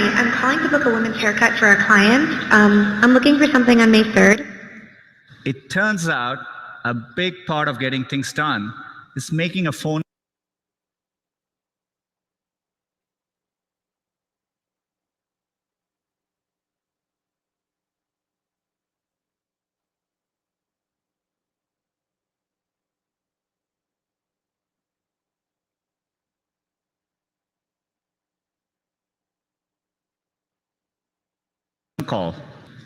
I'm calling to book a women's haircut for a client. I'm looking for something on May 3rd. It turns out a big part of getting things done is making a phone call.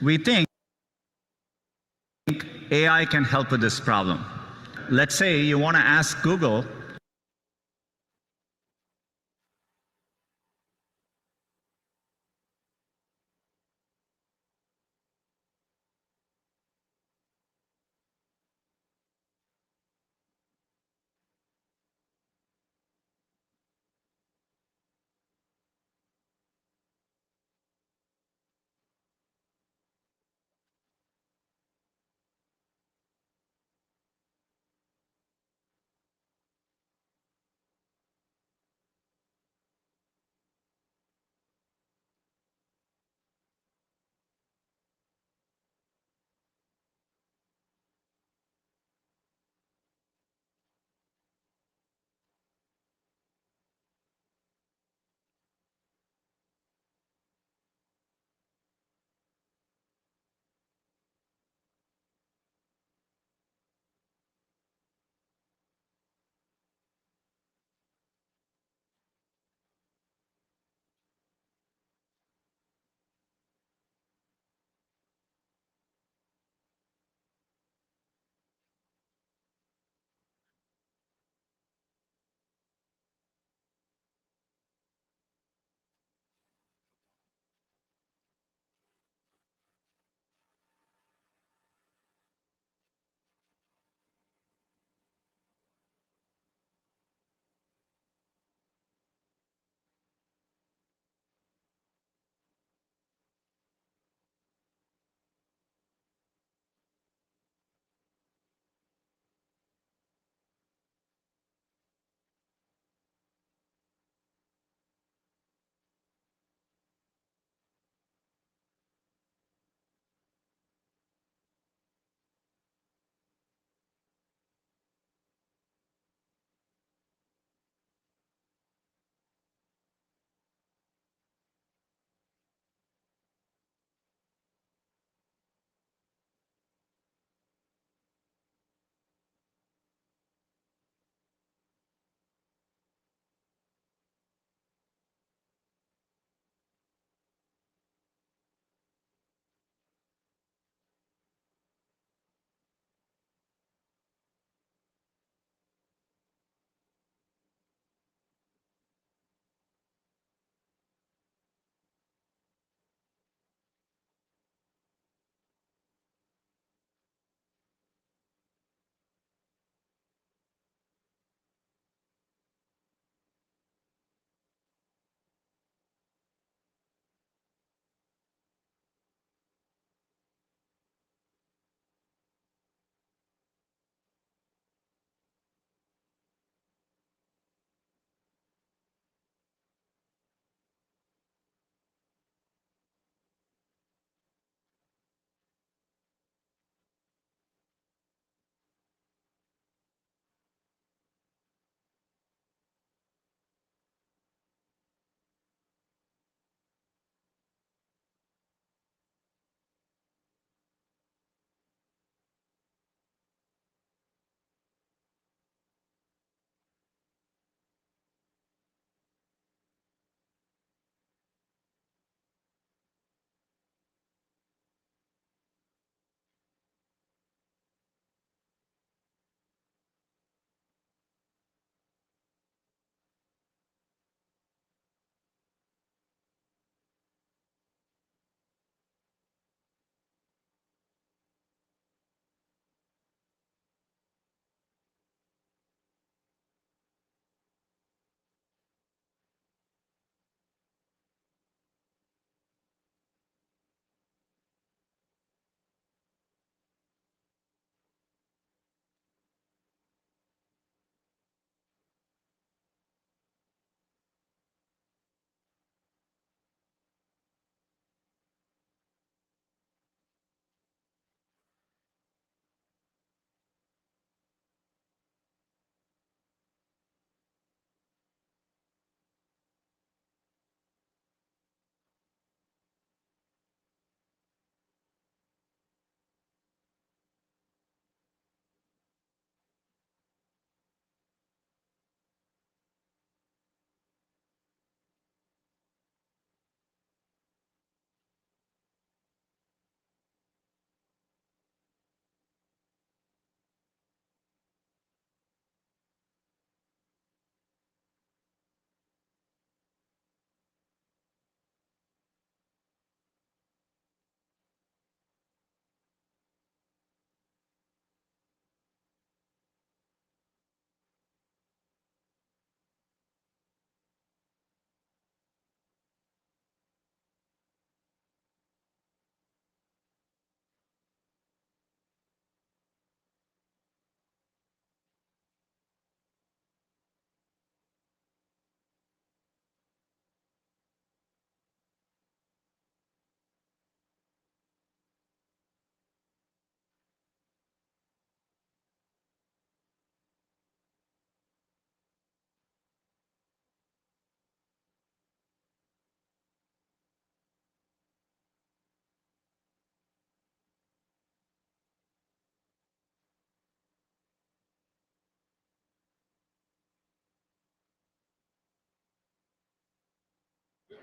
We think AI can help with this problem. Let's say you want to ask Google,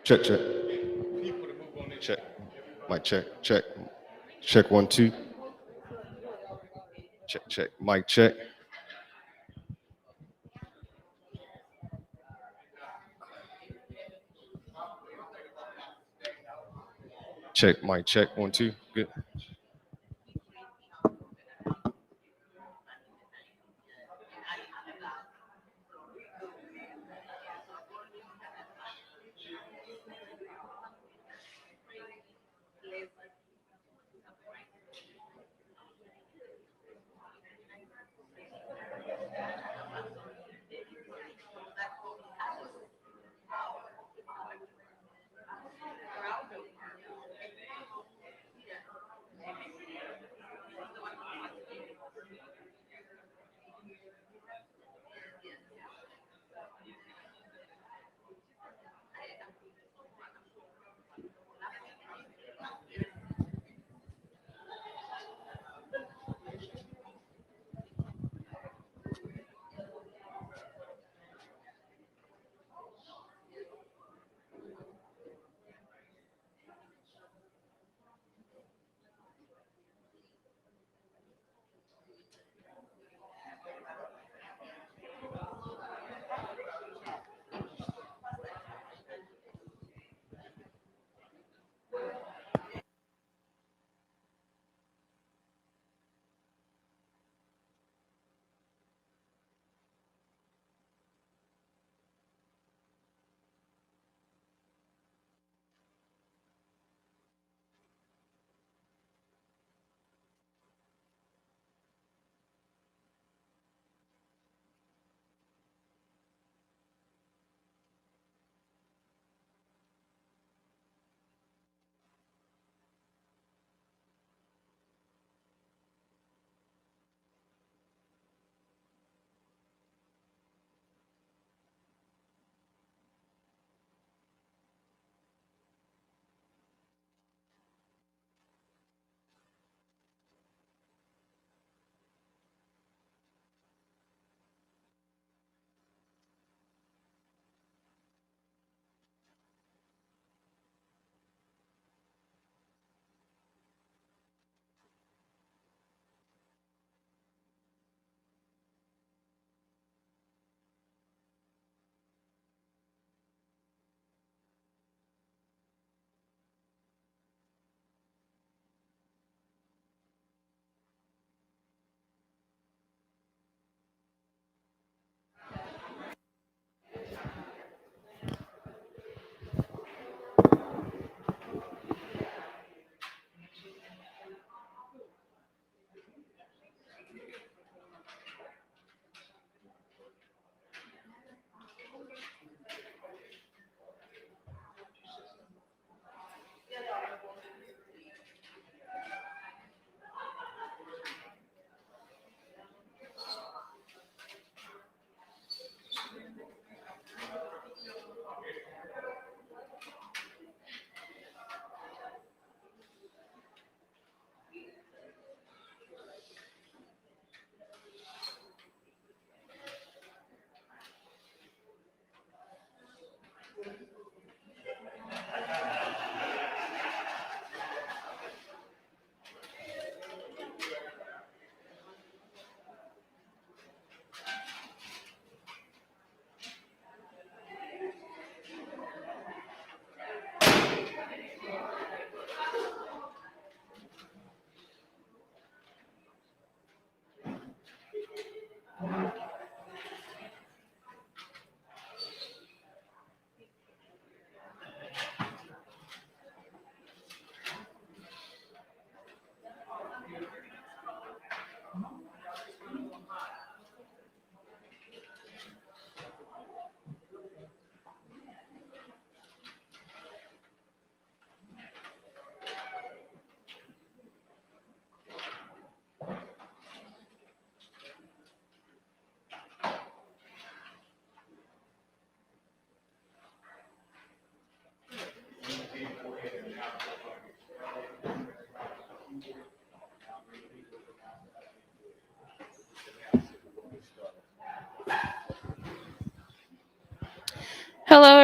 Check, check. Check. Mic check, check. Check 1, 2. Check, check. Mic check. Check, mic check 1, 2. Good.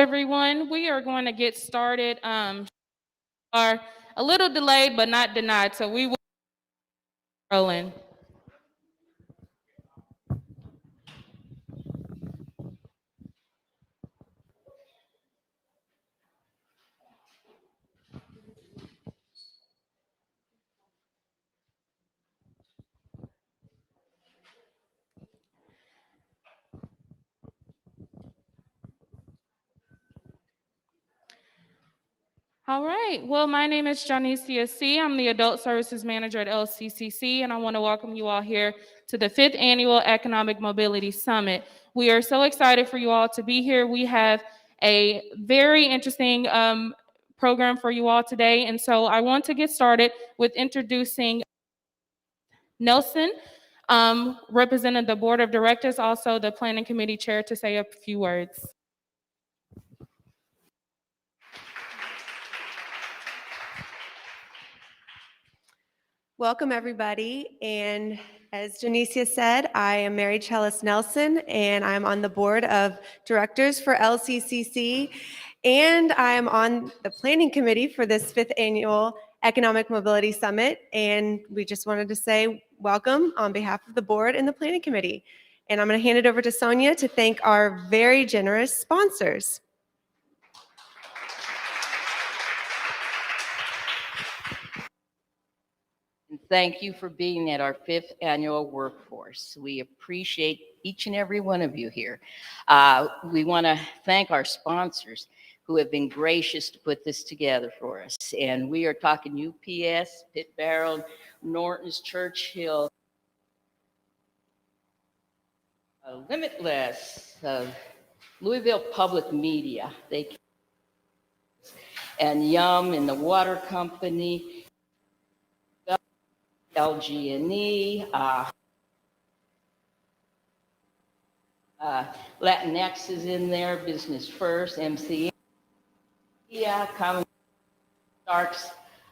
everyone. We are going to get started. Are a little delayed, but not denied. So we will roll in. All right. Well, my name is Janicia C. I'm the Adult Services Manager at LCCC, and I want to welcome you all here to the 5th Annual Economic Mobility Summit. We are so excited for you all to be here. We have a very interesting program for you all today, and so I want to get started with introducing Nelson, representing the Board of Directors, also the Planning Committee Chair, to say a few words. Welcome, everybody. And as Janicia said, I am Mary Chellis Nelson, and I'm on the board of directors for LCCC, and I'm on the planning committee for this 5th annual Economic Mobility Summit. And we just wanted to say welcome on behalf of the board and the planning committee. And I'm going to hand it over to Sonia to thank our very generous sponsors. And thank you for being at our 5th annual Workforce. We appreciate each and every one of you here. We want to thank our sponsors who have been gracious to put this together for us. And we are talking UPS, Pitt Barrel, Norton's, Churchill, Limitless, Louisville Public Media, and Yum and the Water Company, LG&E, Latinx is in there, Business First, MCA, Common Starks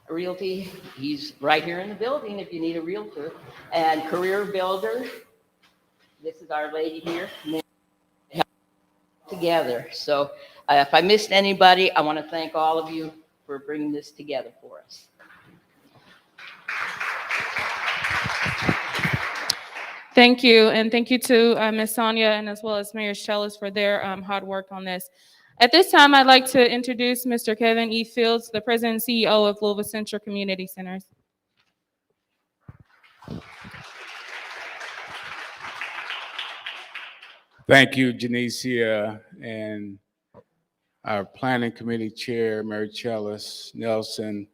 Realty, he's right here in the building if you need a realtor, and Career Builder, this is our lady here, together. So if I missed anybody, I want to thank all of you for bringing this together for us. Thank you, and thank you to Ms. Sonia and as well as Mayor Chellis for their hard work on this. At this time, I'd like to introduce Mr. Kevin E. Fields, the President and CEO of Louisville Central Community Centers. Thank you, Janicia, and our Planning Committee Chair, Mary Chellis Nelson,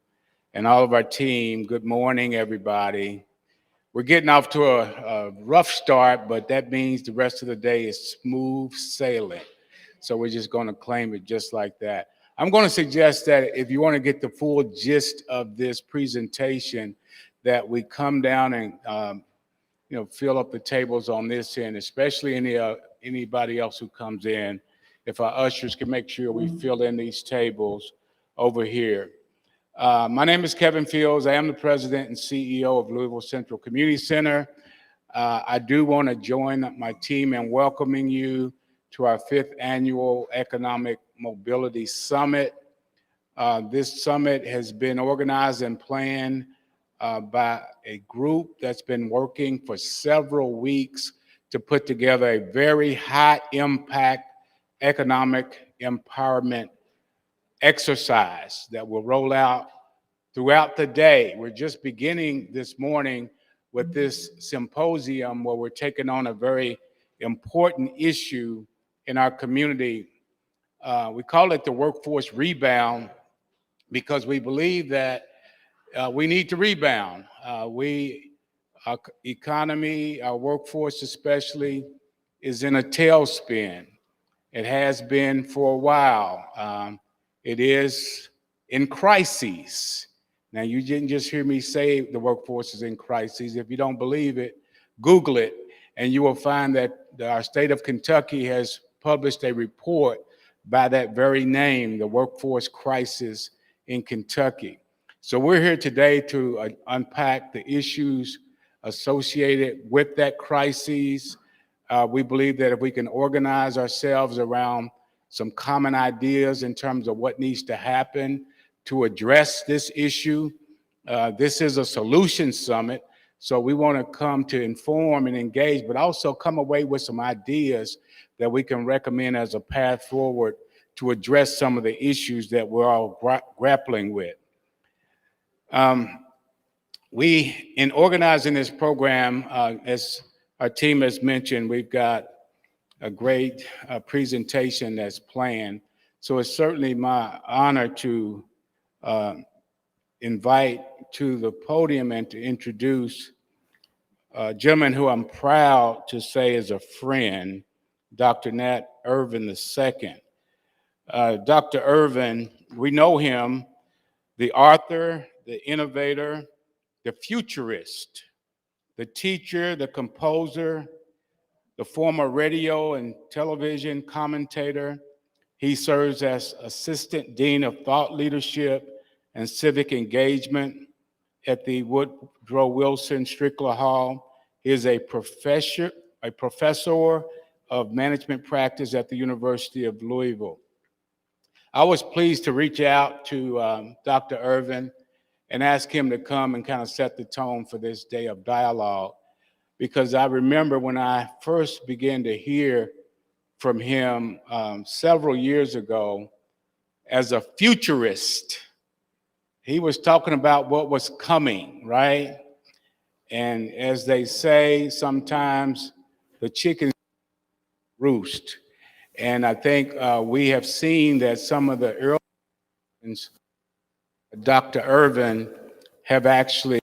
and all of our team. Good morning, everybody. We're getting off to a rough start, but that means the rest of the day is smooth sailing. So we're just going to claim it just like that. I'm going to suggest that if you want to get the full gist of this presentation, that we come down and fill up the tables on this end, especially anybody else who comes in. If our ushers can make sure we fill in these tables over here. My name is Kevin Fields. I am the president and CEO of Louisville Central Community Center. I do want to join my team in welcoming you to our 5th annual Economic Mobility Summit. This summit has been organized and planned by a group that's been working for several weeks to put together a very high impact economic empowerment exercise that will roll out throughout the day. We're just beginning this morning with this symposium where we're taking on a very important issue in our community. We call it the Workforce Rebound because we believe that we need to rebound. Our economy, our workforce especially, is in a tailspin. It has been for a while. It is in crises. Now, you didn't just hear me say the workforce is in crises. If you don't believe it, Google it, and you will find that our state of Kentucky has published a report by that very name, the workforce crisis in Kentucky. So we're here today to unpack the issues associated with that crisis. We believe that if we can organize ourselves around some common ideas in terms of what needs to happen to address this issue. This is a solution summit, so we want to come to inform and engage, but also come away with some ideas that we can recommend as a path forward to address some of the issues that we're all grappling with. In organizing this program, as our team has mentioned, we've got a great presentation that's planned. So it's certainly my honor to invite to the podium and to introduce a gentleman who I'm proud to say is a friend, Dr. Nat Irvin II. Dr. Irvin, we know him, the author, the innovator, the futurist, the teacher, the composer, the former radio and television commentator. He serves as Assistant Dean of Thought Leadership and Civic Engagement at the Woodrow Wilson Strickler Hall. He is a professor of management practice at the University of Louisville. I was pleased to reach out to Dr. Irvin and ask him to come and kind of set the tone for this day of dialogue, because I remember when I first began to hear from him several years ago as a futurist. He was talking about what was coming, right? And as they say, sometimes the chickens roost. And I think we have seen that some of the early ones, Dr. Irvin, have actually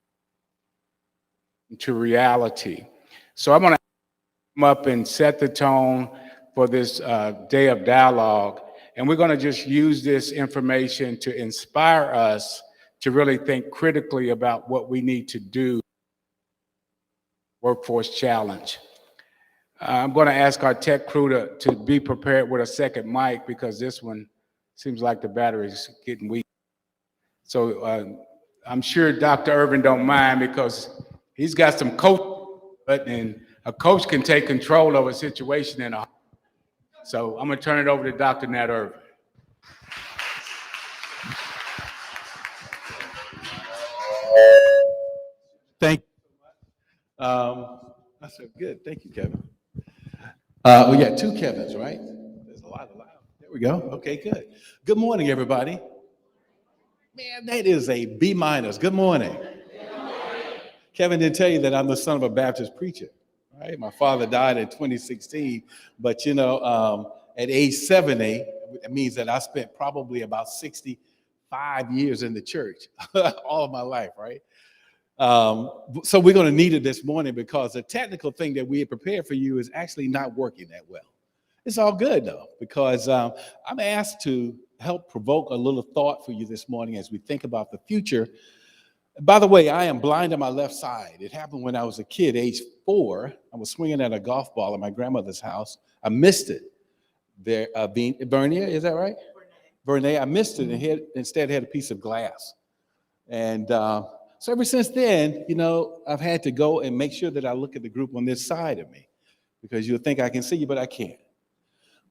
to reality. So I'm going to come up and set the tone for this day of dialogue. And we're going to just use this information to inspire us to really think critically about what we need to do. Workforce challenge. I'm going to ask our tech crew to be prepared with a second mic, because this one seems like the battery's getting weak. So I'm sure Dr. Irvin don't mind, because he's got some coach, and a coach can take control of a situation. So I'm going to turn it over to Dr. Nat Irvin. Thank you. That's so good. Thank you, Kevin. We got two Kevins, right? There's a lot. There we go. Okay, good. Good morning, everybody. Man, that is a B-. Good morning. Kevin didn't tell you that I'm the son of a Baptist preacher, right? My father died in 2016, but at age 70, it means that I spent probably about 65 years in the church, all of my life, right? So we're going to need it this morning, because the technical thing that we had prepared for you is actually not working that well. It's all good though, because I'm asked to help provoke a little thought for you this morning as we think about the future. By the way, I am blind on my left side. It happened when I was a kid, age 4. I was swinging at a golf ball at my grandmother's house. I missed it. Bernier, is that right? Bernier. I missed it and instead had a piece of glass. And so ever since then, I've had to go and make sure that I look at the group on this side of me, because you'll think I can see you, but I can't.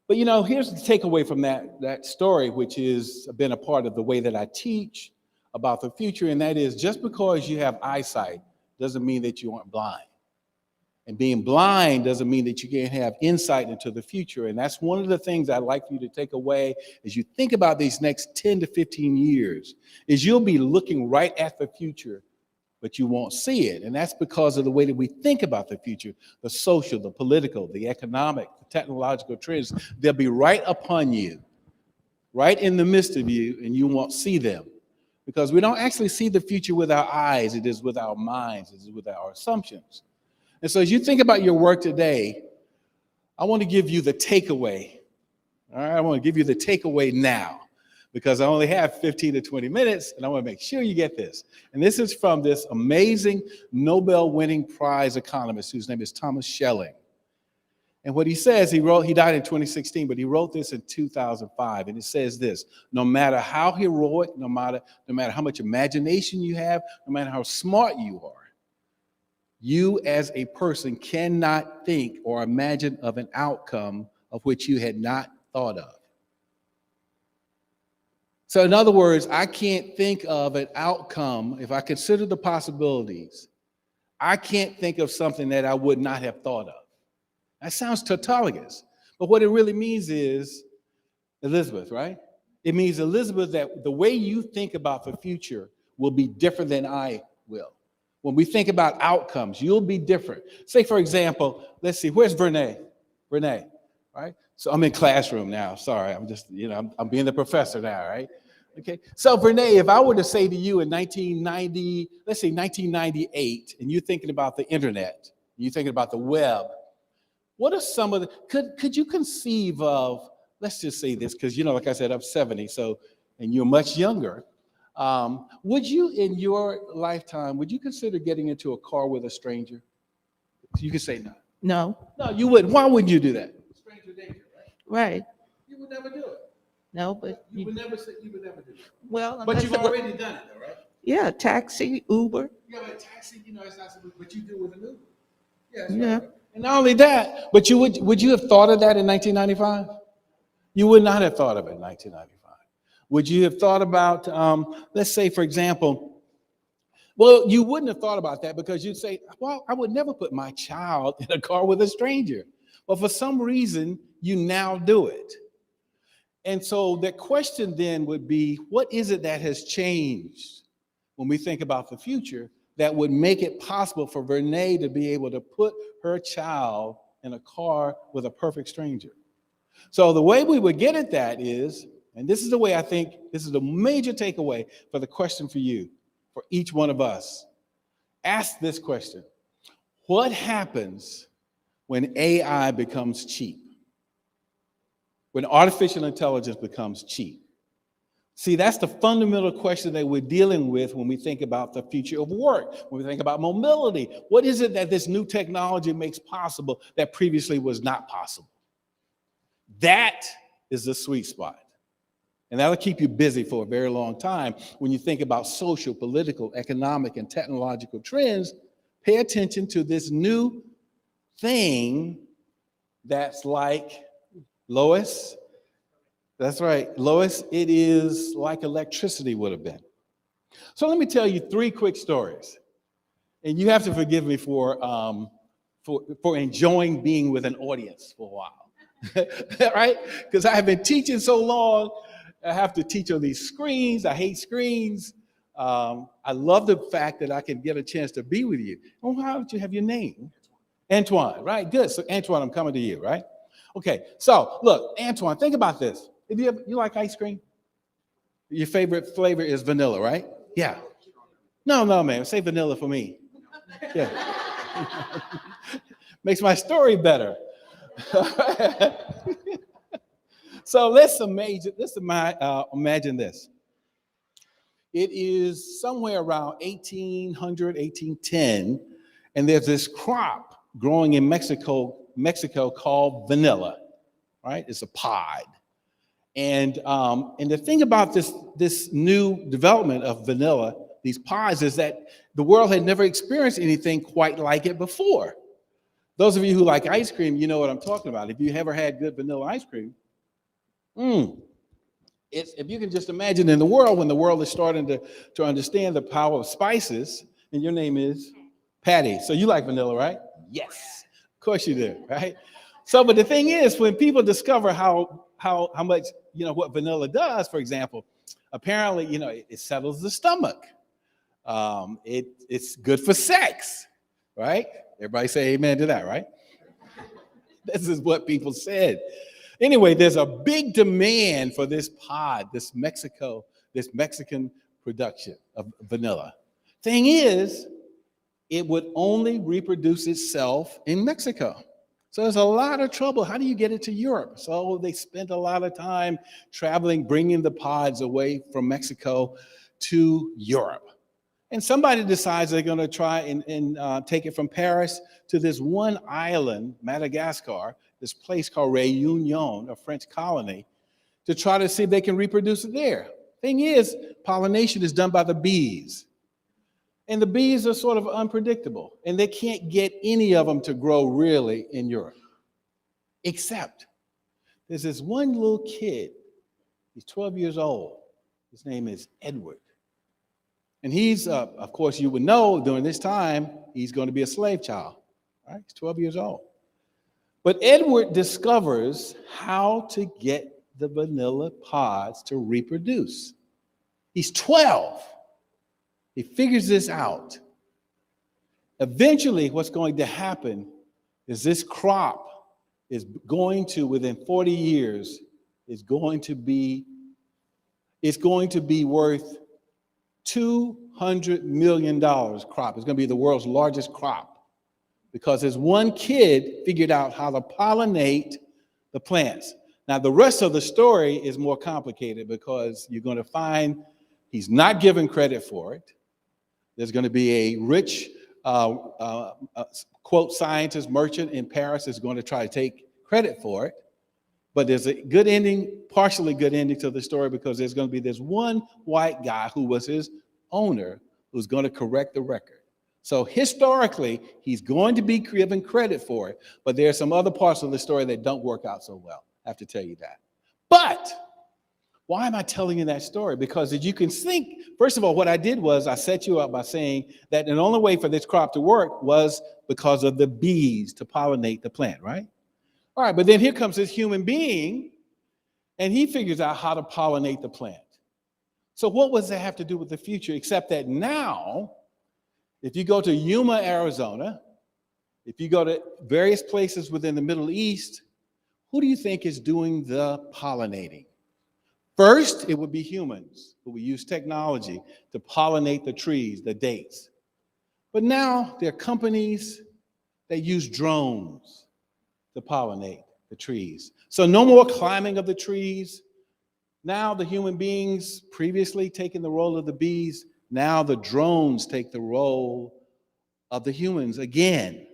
But here's the takeaway from that story, which has been a part of the way that I teach about the future, and that is, just because you have eyesight doesn't mean that you aren't blind. And being blind doesn't mean that you can't have insight into the future. And that's one of the things I'd like for you to take away as you think about these next 10 to 15 years, is you'll be looking right at the future, but you won't see it. And that's because of the way that we think about the future, the social, the political, the economic, the technological trends. They'll be right upon you, right in the midst of you, and you won't see them. Because we don't actually see the future with our eyes. It is with our minds. It is with our assumptions. And so as you think about your work today, I want to give you the takeaway. All right, I want to give you the takeaway now, because I only have 15 to 20 minutes, and I want to make sure you get this. And this is from this amazing Nobel-winning prize economist whose name is Thomas Schelling. And what he says, he died in 2016, but he wrote this in 2005, and it says this: no matter how heroic, no matter how much imagination you have, no matter how smart you are, you as a person cannot think or imagine of an outcome of which you had not thought of. So in other words, I can't think of an outcome. If I consider the possibilities, I can't think of something that I would not have thought of. That sounds tautologous, but what it really means is, Elizabeth, right? It means, Elizabeth, that the way you think about the future will be different than I will. When we think about outcomes, you'll be different. Say, for example, let's see, where's Renee? Renee, right? So I'm in classroom now. Sorry, I'm just, I'm being the professor now, right? Okay. So Renee, if I were to say to you in 1990, let's say 1998, and you're thinking about the internet, you're thinking about the web, what are some of the, could you conceive of, let's just say this, because, like I said, I'm 70, so, and you're much younger. Would you, in your lifetime, would you consider getting into a car with a stranger? You could say no. No. No, you wouldn't. Why wouldn't you do that? Stranger danger, right? Right. You would never do it. No, but You would never do that. well, But unless you've it was- already done it, though, right? yeah, taxi, Uber. Yeah, but taxi, it's not something, but you do with an Uber. Yeah, that's Yeah. right. And not only that, but would you have thought of that in 1995? You would not have thought of it in 1995. Would you have thought about, let's say, for example, well, you wouldn't have thought about that because you'd say, well, I would never put my child in a car with a stranger. But for some reason, you now do it. And so the question then would be, what is it that has changed when we think about the future that would make it possible for Renee to be able to put her child in a car with a perfect stranger? So the way we would get at that is, and this is the way I think, this is the major takeaway for the question for you, for each one of us. Ask this question: what happens when AI becomes cheap? When artificial intelligence becomes cheap? See, that's the fundamental question that we're dealing with when we think about the future of work, when we think about mobility. What is it that this new technology makes possible that previously was not possible? That is the sweet spot. And that'll keep you busy for a very long time. When you think about social, political, economic, and technological trends, pay attention to this new thing that's like, Lois, that's right, Lois, it is like electricity would have been. So let me tell you 3 quick stories. And you have to forgive me for enjoying being with an audience for a while, right? Because I have been teaching so long, I have to teach on these screens. I hate screens. I love the fact that I can get a chance to be with you. Oh, how would you have your name? Antoine, right? Good. So Antoine, I'm coming to you, right? Okay. So look, Antoine, think about this. If you like ice cream, your favorite flavor is vanilla, right? Yeah. No, man. Say vanilla for me. Yeah. Makes my story better. So let's imagine this. It is somewhere around 1800, 1810, and there's this crop growing in Mexico called vanilla, right? It's a pod. And the thing about this new development of vanilla, these pods, is that the world had never experienced anything quite like it before. Those of you who like ice cream, you know what I'm talking about. If you ever had good vanilla ice cream, if you can just imagine in the world, when the world is starting to understand the power of spices, and your name is Patty. So you like vanilla, right? Yes, of course you do, right? So, but the thing is, when people discover how much, what vanilla does, for example, apparently, it settles the stomach. It's good for sex, right? Everybody say amen to that, right? This is what people said. Anyway, there's a big demand for this pod, this Mexican production of vanilla. Thing is, it would only reproduce itself in Mexico. So there's a lot of trouble. How do you get it to Europe? So they spent a lot of time traveling, bringing the pods away from Mexico to Europe. And somebody decides they're going to try and take it from Paris to this one island, Madagascar, this place called Réunion, a French colony, to try to see if they can reproduce it there. Thing is, pollination is done by the bees. And the bees are sort of unpredictable, and they can't get any of them to grow really in Europe. Except there's this one little kid, he's 12 years old, His name is Edward. And he's, of course, you would know during this time, he's going to be a slave child, right? He's 12 years old. But Edward discovers how to get the vanilla pods to reproduce. He's 12. He figures this out. Eventually, what's going to happen is this crop is going to, within 40 years, is going to be worth $200 million crop. It's going to be the world's largest crop because this one kid figured out how to pollinate the plants. Now, the rest of the story is more complicated because you're going to find he's not given credit for it. There's going to be a rich, quote, scientist merchant in Paris is going to try to take credit for it. But there's a good ending, partially good ending to the story because there's going to be this one white guy who was his owner who's going to correct the record. So historically, he's going to be given credit for it, but there are some other parts of the story that don't work out so well. I have to tell you that. But why am I telling you that story? Because as you can think, first of all, what I did was I set you up by saying that the only way for this crop to work was because of the bees to pollinate the plant, right? All right, but then here comes this human being, and he figures out how to pollinate the plant. So what does that have to do with the future, except that now, if you go to Yuma, Arizona, if you go to various places within the Middle East, who do you think is doing the pollinating? First, it would be humans who would use technology to pollinate the trees, the dates. But now there are companies that use drones to pollinate the trees. So no more climbing of the trees. Now the human beings previously taking the role of the bees, now the drones take the role of the humans again.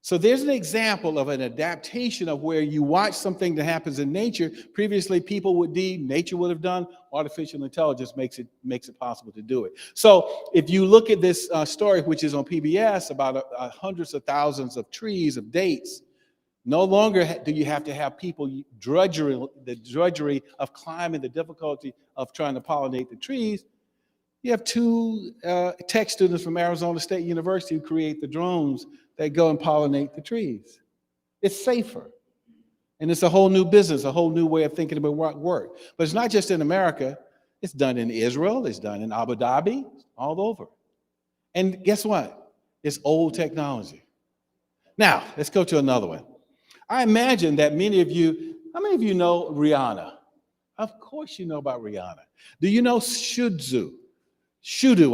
So there's an example of an adaptation of where you watch something that happens in nature. Previously, people would do, nature would have done. Artificial intelligence makes it possible to do it. So if you look at this story, which is on PBS, about hundreds of thousands of trees, of dates, no longer do you have to have people the drudgery of climbing, the difficulty of trying to pollinate the trees. You have two tech students from Arizona State University who create the drones that go and pollinate the trees. It's safer. And it's a whole new business, a whole new way of thinking about work. But it's not just in America. It's done in Israel. It's done in Abu Dhabi, all over. And guess what? It's old technology. Now, let's go to another one. I imagine that many of you, how many of you know Rihanna? Of course you know about Rihanna. Do you know Shudu,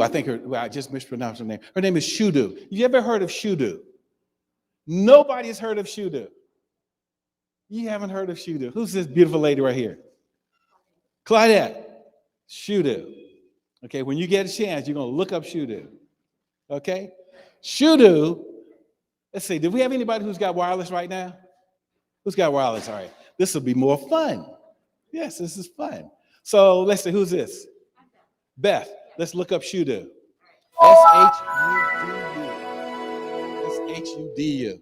I think I just mispronounced her name. Her name is Shudu. You ever heard of Shudu? Nobody's heard of Shudu. You haven't heard of Shudu. Who's this beautiful lady right here? Claudette. Shudu. Okay, when you get a chance, you're going to look up Shudu. Okay? Shudu, let's see, do we have anybody who's got wireless right now? Who's got wireless? All right. This will be more fun. Yes, this is fun. So let's see, who's this? Beth. Let's look up Shudu. S-H-U-D-U. S-H-U-D-U.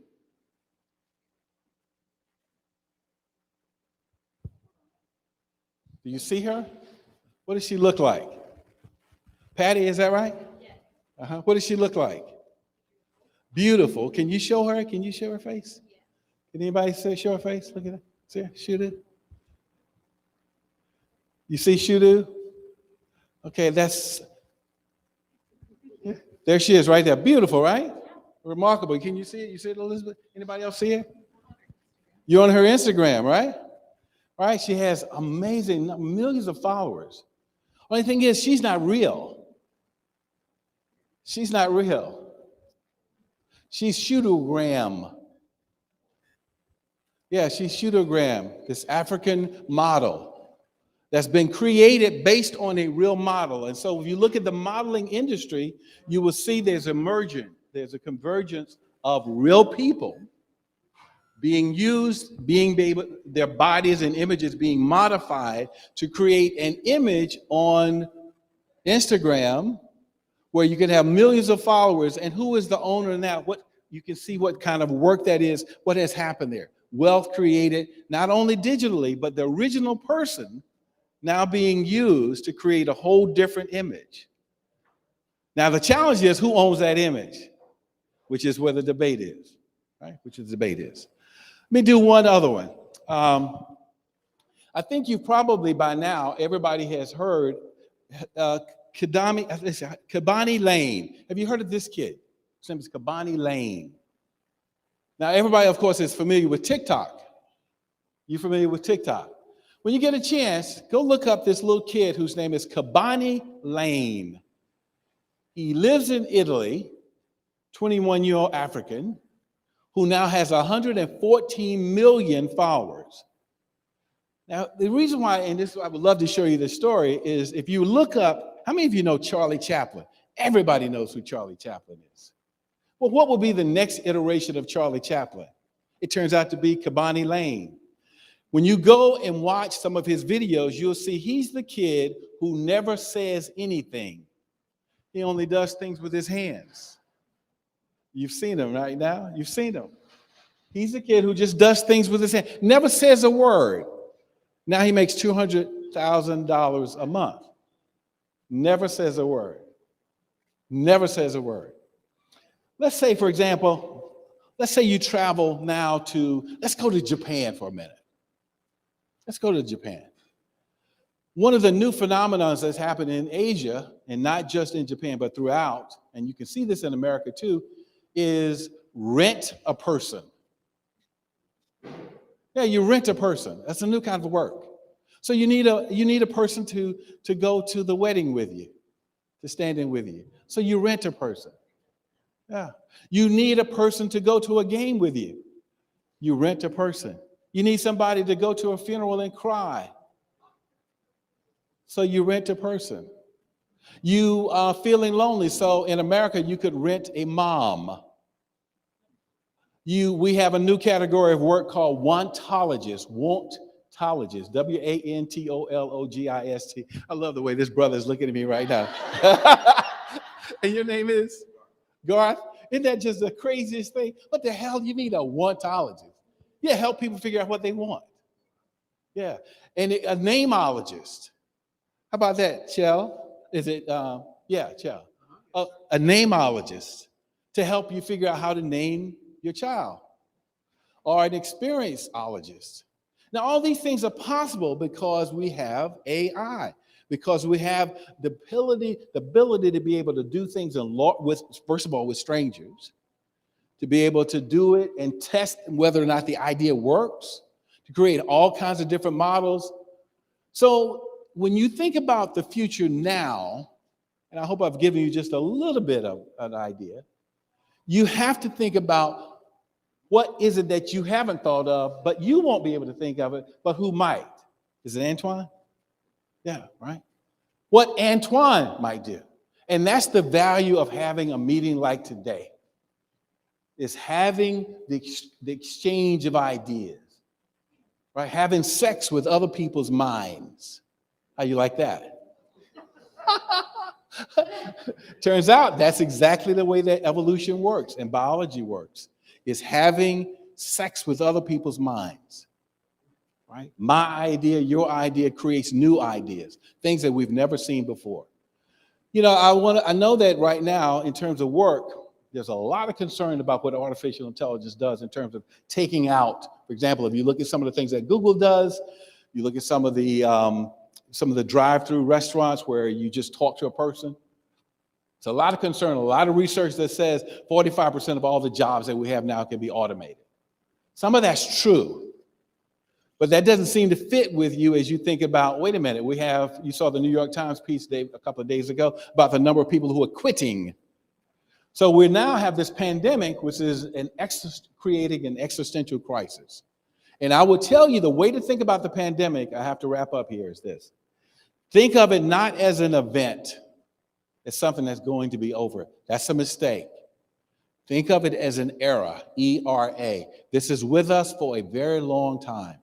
Do you see her? What does she look like? Patty, is that right? Yes. What does she look like? Beautiful. Can you show her? Can you show her face? Can anybody show her face? Look at her. See her? Shudu. You see Shudu? Okay, there she is right there. Beautiful, right? Remarkable. Can you see it? You see it, Elizabeth? Anybody else see it? You're on her Instagram, right? Right? She has amazing millions of followers. Only thing is, she's not real. She's not real. She's Shudogram. Yeah, she's Shudogram, this African model that's been created based on a real model. And so if you look at the modeling industry, you will see there's a convergence of real people being used, their bodies and images being modified to create an image on Instagram where you can have millions of followers. And who is the owner now? You can see what kind of work that is, what has happened there. Wealth created, not only digitally, but the original person now being used to create a whole different image. Now, the challenge is who owns that image, which is where the debate is, right? Which the debate is. Let me do one other one. I think you probably by now, everybody has heard Kibani Lane. Have you heard of this kid? His name is Kibani Lane. Now, everybody, of course, is familiar with TikTok. You familiar with TikTok? When you get a chance, go look up this little kid whose name is Kibani Lane. He lives in Italy, 21-year-old African, who now has 114 million followers. Now, the reason why, and this I would love to show you this story, is if you look up, how many of you know Charlie Chaplin? Everybody knows who Charlie Chaplin is. Well, what will be the next iteration of Charlie Chaplin? It turns out to be Kibani Lane. When you go and watch some of his videos, you'll see he's the kid who never says anything. He only does things with his hands. You've seen him right now. You've seen him. He's the kid who just does things with his hands, never says a word. Now he makes $200,000 a month. Never says a word. Never says a word. Let's say, for example, let's say you travel now to, let's go to Japan for a minute. Let's go to Japan. One of the new phenomena that's happened in Asia, and not just in Japan, but throughout, and you can see this in America too, is rent a person. Yeah, you rent a person. That's a new kind of work. So you need a person to go to the wedding with you, to stand in with you. So you rent a person. Yeah. You need a person to go to a game with you. You rent a person. You need somebody to go to a funeral and cry. So you rent a person. You are feeling lonely. So in America, you could rent a mom. We have a new category of work called wantologists. Wantologists. Wantologist. I love the way this brother is looking at me right now. And your name is? Garth? Isn't that just the craziest thing? What the hell do you need a wantologist? Yeah, help people figure out what they want. Yeah. And a nameologist. How about that, Chell? Is it, Chell. A nameologist to help you figure out how to name your child. Or an experienceologist. Now, all these things are possible because we have AI. Because we have the ability to be able to do things first of all, with strangers, to be able to do it and test whether or not the idea works, to create all kinds of different models. So when you think about the future now, and I hope I've given you just a little bit of an idea, you have to think about what is it that you haven't thought of, but you won't be able to think of it, but who might? Is it Antoine? Yeah, right? What Antoine might do. And that's the value of having a meeting like today, is having the exchange of ideas, right? Having sex with other people's minds. How you like that? Turns out that's exactly the way that evolution works and biology works, is having sex with other people's minds. Right? My idea, your idea creates new ideas, things that we've never seen before. You know, I know that right now, in terms of work, there's a lot of concern about what artificial intelligence does in terms of taking out, for example, if you look at some of the things that Google does, you look at some of the drive-through restaurants where you just talk to a person. It's a lot of concern, a lot of research that says 45% of all the jobs that we have now can be automated. Some of that's true. But that doesn't seem to fit with you as you think about, wait a minute, you saw the New York Times piece a couple of days ago about the number of people who are quitting. So we now have this pandemic, which is creating an existential crisis. And I would tell you the way to think about the pandemic, I have to wrap up here, is this. Think of it not as an event, as something that's going to be over. That's a mistake. Think of it as an era, E-R-A. This is with us for a very long time.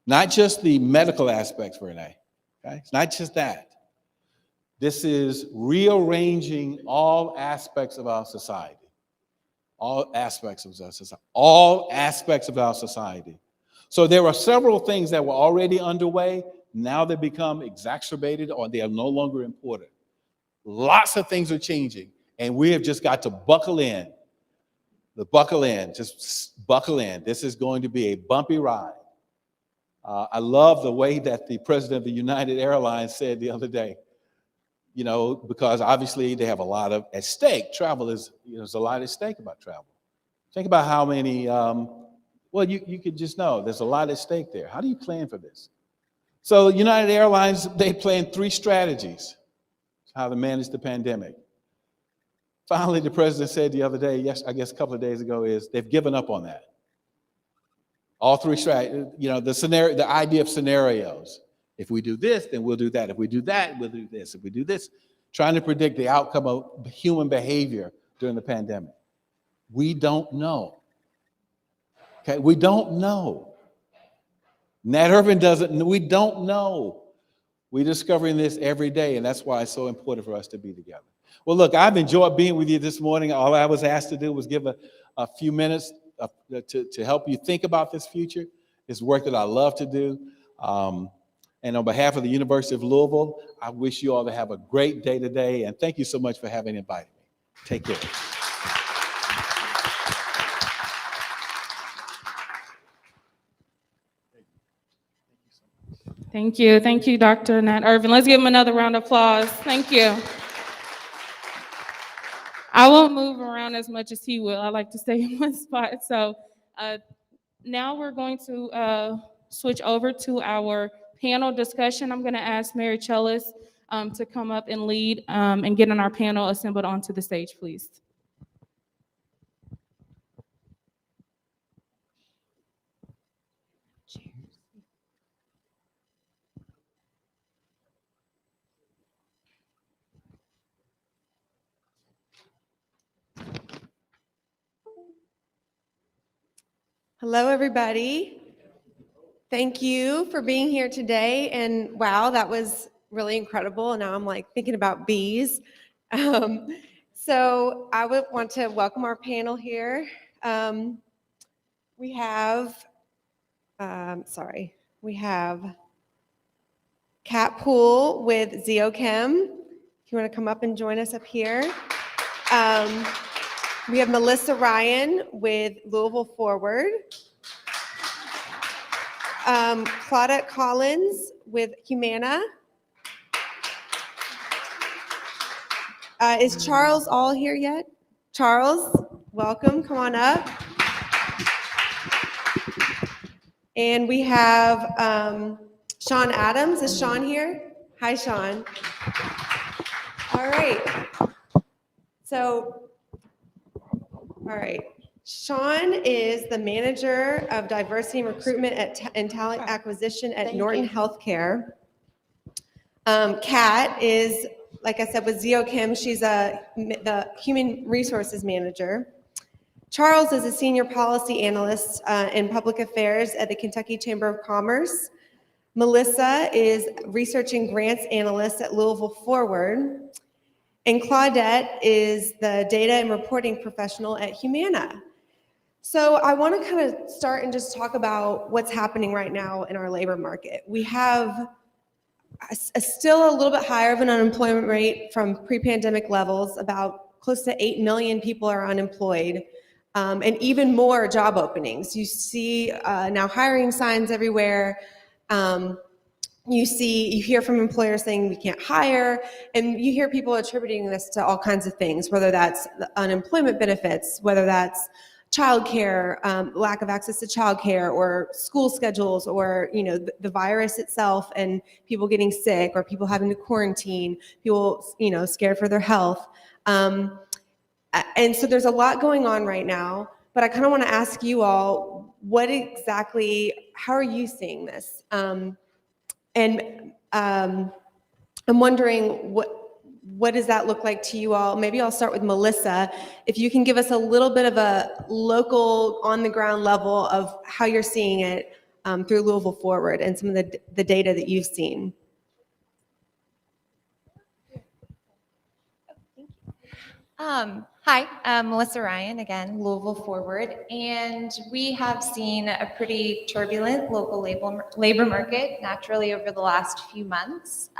Not just the medical aspects, Renee, okay? It's not just that. This is rearranging all aspects of our society. All aspects of our society. All aspects of our society. So there are several things that were already underway Now they become exacerbated or they are no longer important. Lots of things are changing, and we have just got to buckle in. Just buckle in. This is going to be a bumpy ride. I love the way that the president of the United Airlines said the other day, you know, because obviously they have a lot at stake. Travel is, there's a lot at stake about travel. Think about how many, well, you could just know there's a lot at stake there. How do you plan for this? So United Airlines, they planned 3 strategies how to manage the pandemic. Finally, the president said the other day, yes, I guess a couple of days ago, is they've given up on that. All 3 strategies, you know, the idea of scenarios. If we do this, then we'll do that. If we do that, we'll do this. If we do this, trying to predict the outcome of human behavior during the pandemic. We don't know. Okay, we don't know. Nat Irvin doesn't, we don't know. We're discovering this every day, and that's why it's so important for us to be together. Well, look, I've enjoyed being with you this morning. All I was asked to do was give a few minutes to help you think about this future. It's work that I love to do. And on behalf of the University of Louisville, I wish you all to have a great day today, and thank you so much for having invited me. Take care. Thank you. Thank you, Dr. Nat Irvin. Let's give him another round of applause. Thank you. I won't move around as much as he will. I like to stay in one spot. So now we're going to switch over to our panel discussion. I'm going to ask Mary Chellis to come up and lead and get on our panel assembled onto the stage, please. Hello, everybody. Thank you for being here today. And wow, that was really incredible. And now I'm like thinking about bees. So I would want to welcome our panel here. We have Kat Poole with Zeochem. If you want to come up and join us up here. We have Melissa Ryan with Louisville Forward. Claudette Collins with Humana. Is Charles all here yet? Charles, welcome, come on up. And we have Sean Adams. Is Sean here? Hi, Sean. All right. All right. Sean is the manager of diversity and recruitment and talent acquisition at Norton Healthcare. Kat is, like I said, with Zeochem. She's the human resources manager. Charles is a senior policy analyst in public affairs at the Kentucky Chamber of Commerce. Melissa is research and grants analyst at Louisville Forward. And Claudette is the data and reporting professional at Humana. So I want to kind of start and just talk about what's happening right now in our labor market. We have still a little bit higher of an unemployment rate from pre-pandemic levels. About close to 8 million people are unemployed, and even more job openings. You see now hiring signs everywhere. You hear from employers saying we can't hire, and you hear people attributing this to all kinds of things, whether that's the unemployment benefits, whether that's childcare, lack of access to childcare, or school schedules, or the virus itself, and people getting sick, or people having to quarantine, people scared for their health, and so there's a lot going on right now. But I kind of want to ask you all, how are you seeing this? And I'm wondering what does that look like to you all? Maybe I'll start with Melissa. If you can give us a little bit of a local, on-the-ground level of how you're seeing it through Louisville Forward and some of the data that you've seen. Hi, I'm Melissa Ryan, again, Louisville Forward, and we have seen a pretty turbulent local labor market naturally over the last few months.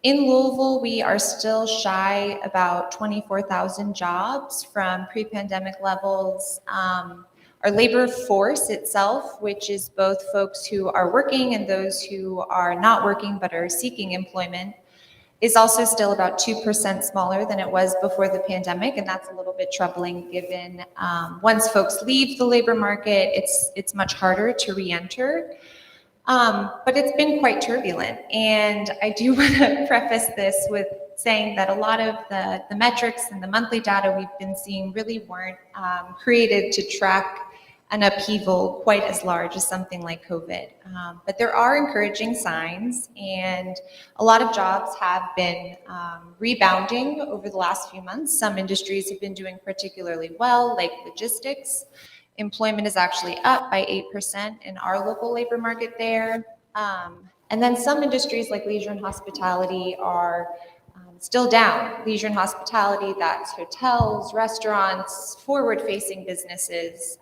In Louisville, we are still shy about 24,000 jobs from pre-pandemic levels. Our labor force itself, which is both folks who are working and those who are not working but are seeking employment, is also still about 2% smaller than it was before the pandemic, and that's a little bit troubling given once folks leave the labor market, it's much harder to re-enter. But it's been quite turbulent, and I do want to preface this with saying that a lot of the metrics and the monthly data we've been seeing really weren't created to track an upheaval quite as large as something like COVID. But there are encouraging signs, and a lot of jobs have been rebounding over the last few months. Some industries have been doing particularly well, like logistics. Employment is actually up by 8% in our local labor market there. And then some industries like leisure and hospitality are still down. Leisure and hospitality, that's hotels, restaurants, forward-facing businesses,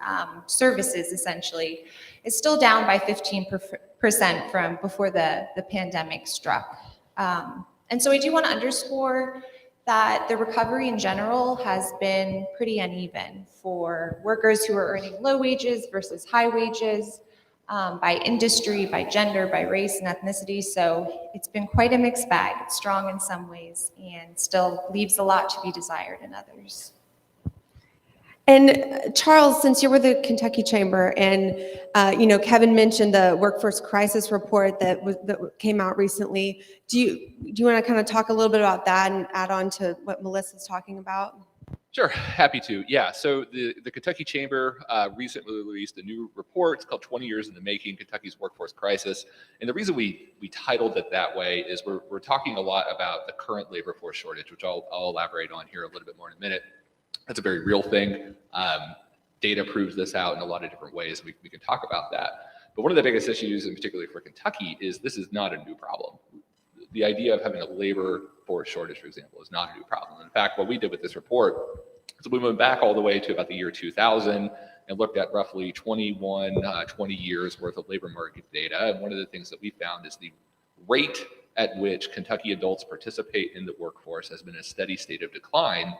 services essentially, is still down by 15% from before the pandemic struck. And so I do want to underscore that the recovery in general has been pretty uneven for workers who are earning low wages versus high wages, by industry, by gender, by race and ethnicity. So it's been quite a mixed bag. It's strong in some ways and still leaves a lot to be desired in others. And Charles, since you were the Kentucky Chamber, and Kevin mentioned the workforce crisis report that came out recently. Do you want to kind of talk a little bit about that and add on to what Melissa's talking about? Sure, happy to. Yeah, so the Kentucky Chamber recently released a new report. It's called 20 Years in the Making, Kentucky's Workforce Crisis. And the reason we titled it that way is we're talking a lot about the current labor force shortage, which I'll elaborate on here a little bit more in a minute. That's a very real thing. Data proves this out in a lot of different ways. We can talk about that. But one of the biggest issues, and particularly for Kentucky, is this is not a new problem. The idea of having a labor force shortage, for example, is not a new problem. In fact, what we did with this report is we went back all the way to about the year 2000 and looked at roughly 20 years worth of labor market data. And one of the things that we found is the rate at which Kentucky adults participate in the workforce has been a steady state of decline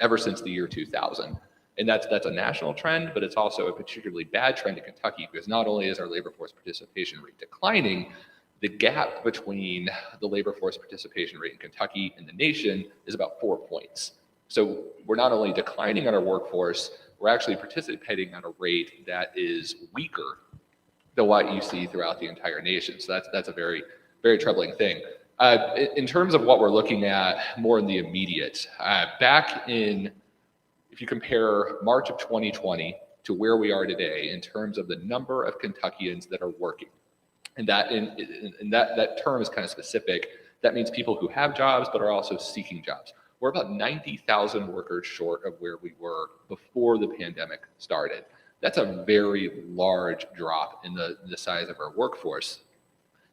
ever since the year 2000. And that's a national trend, but it's also a particularly bad trend in Kentucky because not only is our labor force participation rate declining, the gap between the labor force participation rate in Kentucky and the nation is about 4 points. So we're not only declining on our workforce, we're actually participating at a rate that is weaker than what you see throughout the entire nation. So that's a very, very troubling thing. In terms of what we're looking at more in the immediate, if you compare March of 2020 to where we are today in terms of the number of Kentuckians that are working, and that term is kind of specific. That means people who have jobs but are also seeking jobs. We're about 90,000 workers short of where we were before the pandemic started. That's a very large drop in the size of our workforce.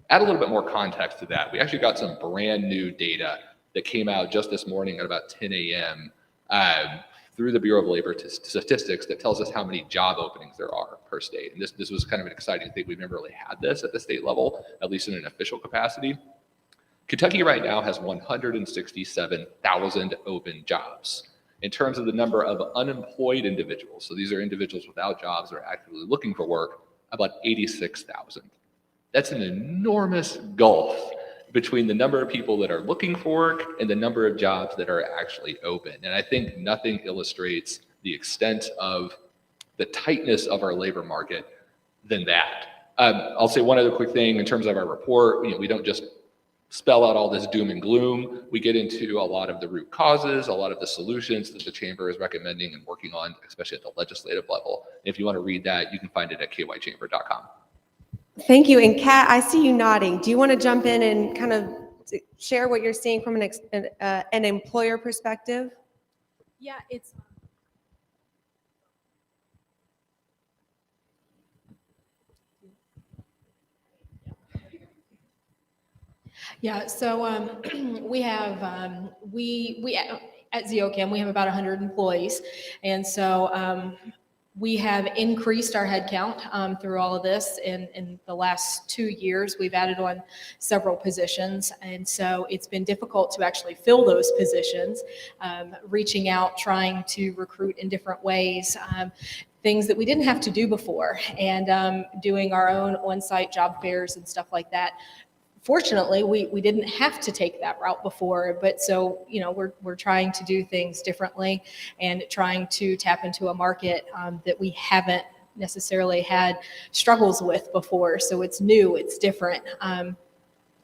Add a little bit more context to that. We actually got some brand new data that came out just this morning at about 10 a.m. Through the Bureau of Labor Statistics that tells us how many job openings there are per state. And this was kind of an exciting thing. We've never really had this at the state level, at least in an official capacity. Kentucky right now has 167,000 open jobs. In terms of the number of unemployed individuals, so these are individuals without jobs that are actively looking for work, about 86,000. That's an enormous gulf between the number of people that are looking for work and the number of jobs that are actually open. And I think nothing illustrates the extent of the tightness of our labor market than that. I'll say one other quick thing in terms of our report. We don't just spell out all this doom and gloom. We get into a lot of the root causes, a lot of the solutions that the chamber is recommending and working on, especially at the legislative level. If you want to read that, you can find it at kychamber.com. Thank you. And Kat, I see you nodding. Do you want to jump in and kind of share what you're seeing from an employer perspective? Yeah, it's so we have at ZOCAM, we have about 100 employees. And so we have increased our headcount through all of this. In the last 2 years, we've added on several positions. And so it's been difficult to actually fill those positions, reaching out, trying to recruit in different ways, things that we didn't have to do before, and doing our own on-site job fairs and stuff like that. Fortunately, we didn't have to take that route before, but so, you know, we're trying to do things differently and trying to tap into a market that we haven't necessarily had struggles with before. So it's new, it's different.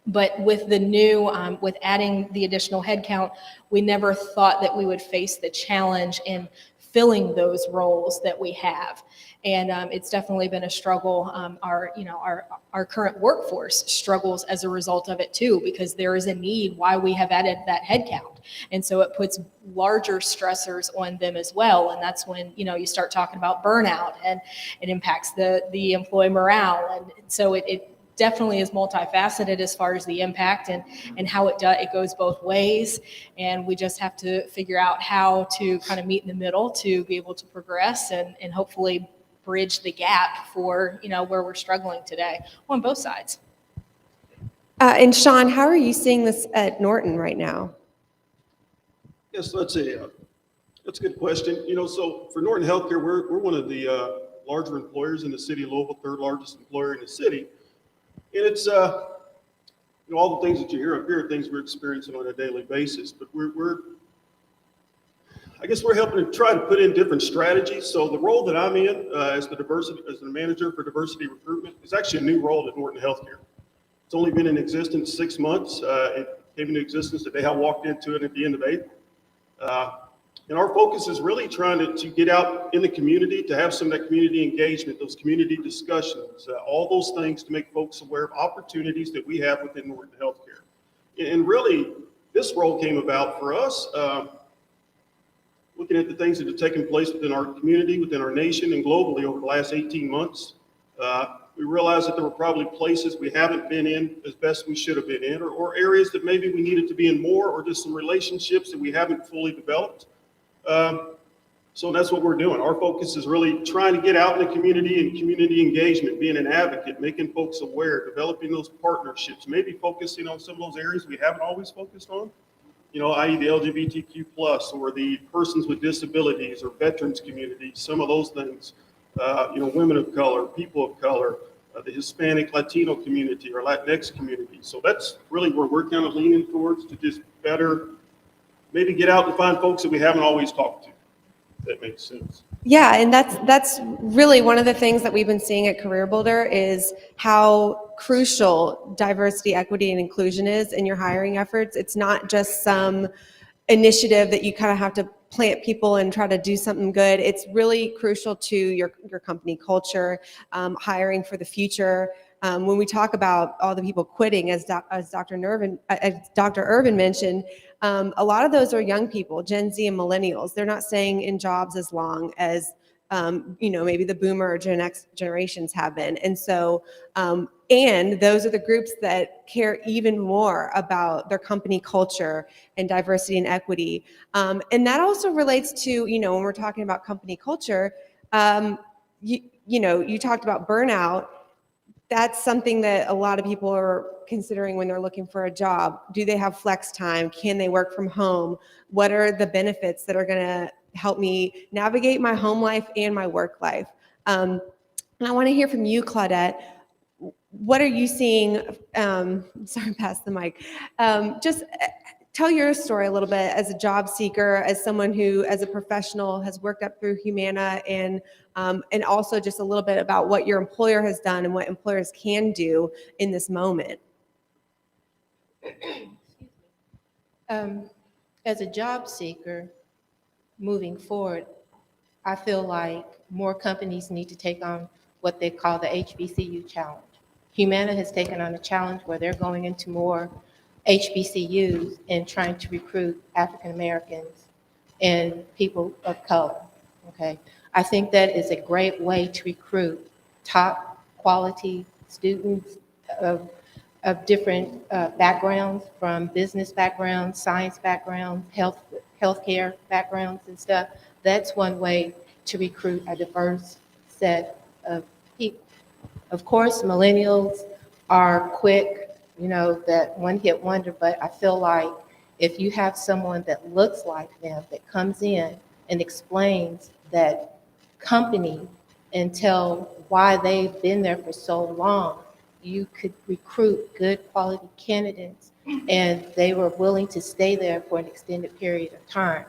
But with the new, with adding the additional headcount, we never thought that we would face the challenge in filling those roles that we have. And it's definitely been a struggle. Our current workforce struggles as a result of it too, because there is a need why we have added that headcount. And so it puts larger stressors on them as well. And that's when, you know, you start talking about burnout, and it impacts the employee morale. And so it definitely is multifaceted as far as the impact and how it goes both ways. And we just have to figure out how to kind of meet in the middle to be able to progress and hopefully bridge the gap for, you know, where we're struggling today on both sides. And Sean, how are you seeing this at Norton right now? Yes, that's a good question. You know, so for Norton Healthcare, we're one of the larger employers in the city of Louisville, third largest employer in the city. And it's, you know, all the things that you hear up here are things we're experiencing on a daily basis, but I guess we're helping to try to put in different strategies. So the role that I'm in as the manager for diversity recruitment is actually a new role at Norton Healthcare. It's only been in existence 6 months. It came into existence the day I walked into it at the end of April. And our focus is really trying to get out in the community, to have some of that community engagement, those community discussions, all those things to make folks aware of opportunities that we have within Norton Healthcare. And really, this role came about for us, looking at the things that have taken place within our community, within our nation, and globally over the last 18 months. We realized that there were probably places we haven't been in as best we should have been in, or areas that maybe we needed to be in more, or just some relationships that we haven't fully developed. So that's what we're doing. Our focus is really trying to get out in the community and community engagement, being an advocate, making folks aware, developing those partnerships, maybe focusing on some of those areas we haven't always focused on, you know, i.e. the LGBTQ+, or the persons with disabilities, or veterans communities, some of those things, you know, women of color, people of color, the Hispanic Latino community or Latinx community. So that's really where we're kind of leaning towards, to just better maybe get out and find folks that we haven't always talked to. If that makes sense. Yeah, and that's really one of the things that we've been seeing at Career Builder is how crucial diversity, equity, and inclusion is in your hiring efforts. It's not just some initiative that you kind of have to plant people and try to do something good. It's really crucial to your company culture, hiring for the future. When we talk about all the people quitting, as Dr. Irvin mentioned, a lot of those are young people, Gen Z and millennials. They're not staying in jobs as long as you know, maybe the boomer or Gen X generations have been. And so, and those are the groups that care even more about their company culture and diversity and equity. And that also relates to, you know, when we're talking about company culture, you know, you talked about burnout. That's something that a lot of people are considering when they're looking for a job. Do they have flex time? Can they work from home? What are the benefits that are going to help me navigate my home life and my work life? And I want to hear from you, Claudette. What are you seeing? Sorry, pass the mic. Just tell your story a little bit as a job seeker, as someone who, as a professional, has worked up through Humana, and also just a little bit about what your employer has done and what employers can do in this moment. As a job seeker, moving forward, I feel like more companies need to take on what they call the HBCU challenge. Humana has taken on a challenge where they're going into more HBCUs and trying to recruit African Americans and people of color. Okay, I think that is a great way to recruit top quality students of different backgrounds, from business backgrounds, science backgrounds, healthcare backgrounds and stuff. That's one way to recruit a diverse set of people. Of course, millennials are quick, that one-hit wonder, but I feel like if you have someone that looks like them, that comes in and explains that company and tell why they've been there for so long, you could recruit good quality candidates, and they were willing to stay there for an extended period of time.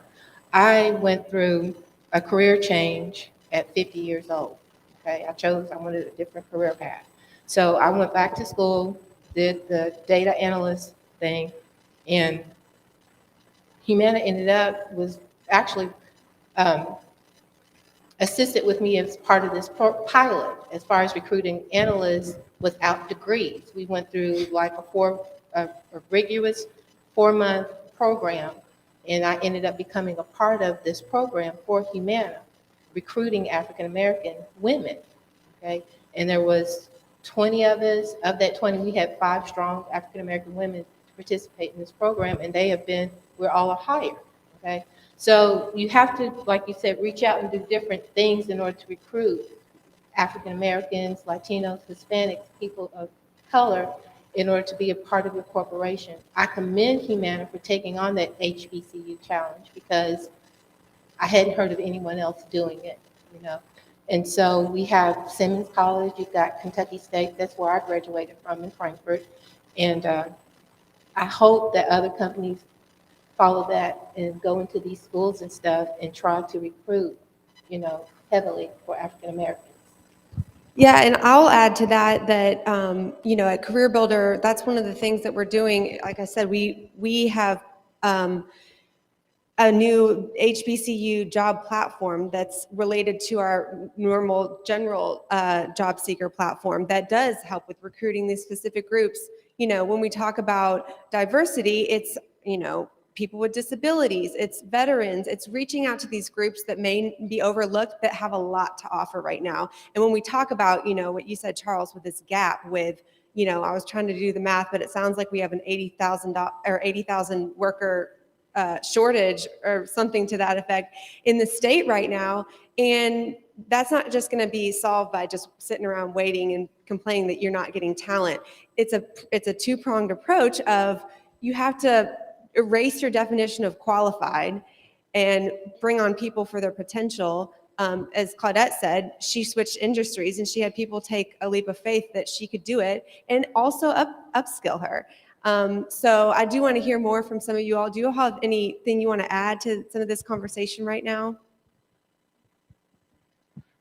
I went through a career change at 50 years old. Okay, I wanted a different career path. So I went back to school, did the data analyst thing, and Humana was actually assisted with me as part of this pilot as far as recruiting analysts without degrees. We went through like a rigorous 4-month program, and I ended up becoming a part of this program for Humana, recruiting African-American women, okay? And there was 20 of us. Of that 20, we had 5 strong African-American women to participate in this program, and we're all hired, okay? So you have to, like you said, reach out and do different things in order to recruit African-Americans, Latinos, Hispanics, people of color, in order to be a part of your corporation. I commend Humana for taking on that HBCU challenge because I hadn't heard of anyone else doing it, And so we have Simmons College, you've got Kentucky State, that's where I graduated from in Frankfurt. And I hope that other companies follow that and go into these schools and stuff and try to recruit, heavily for African Americans. Yeah, and I'll add to that, at Career Builder, that's one of the things that we're doing. Like I said, we have a new HBCU job platform that's related to our normal general job seeker platform that does help with recruiting these specific groups. When we talk about diversity, it's, people with disabilities, it's veterans, it's reaching out to these groups that may be overlooked that have a lot to offer right now. And when we talk about, what you said, Charles, with this gap with, I was trying to do the math, but it sounds like we have an 80,000 worker shortage or something to that effect in the state right now. And that's not just going to be solved by just sitting around waiting and complaining that you're not getting talent. It's a two-pronged approach of you have to erase your definition of qualified and bring on people for their potential. As Claudette said, she switched industries and she had people take a leap of faith that she could do it and also upskill her. So I do want to hear more from some of you all. Do you all have anything you want to add to some of this conversation right now?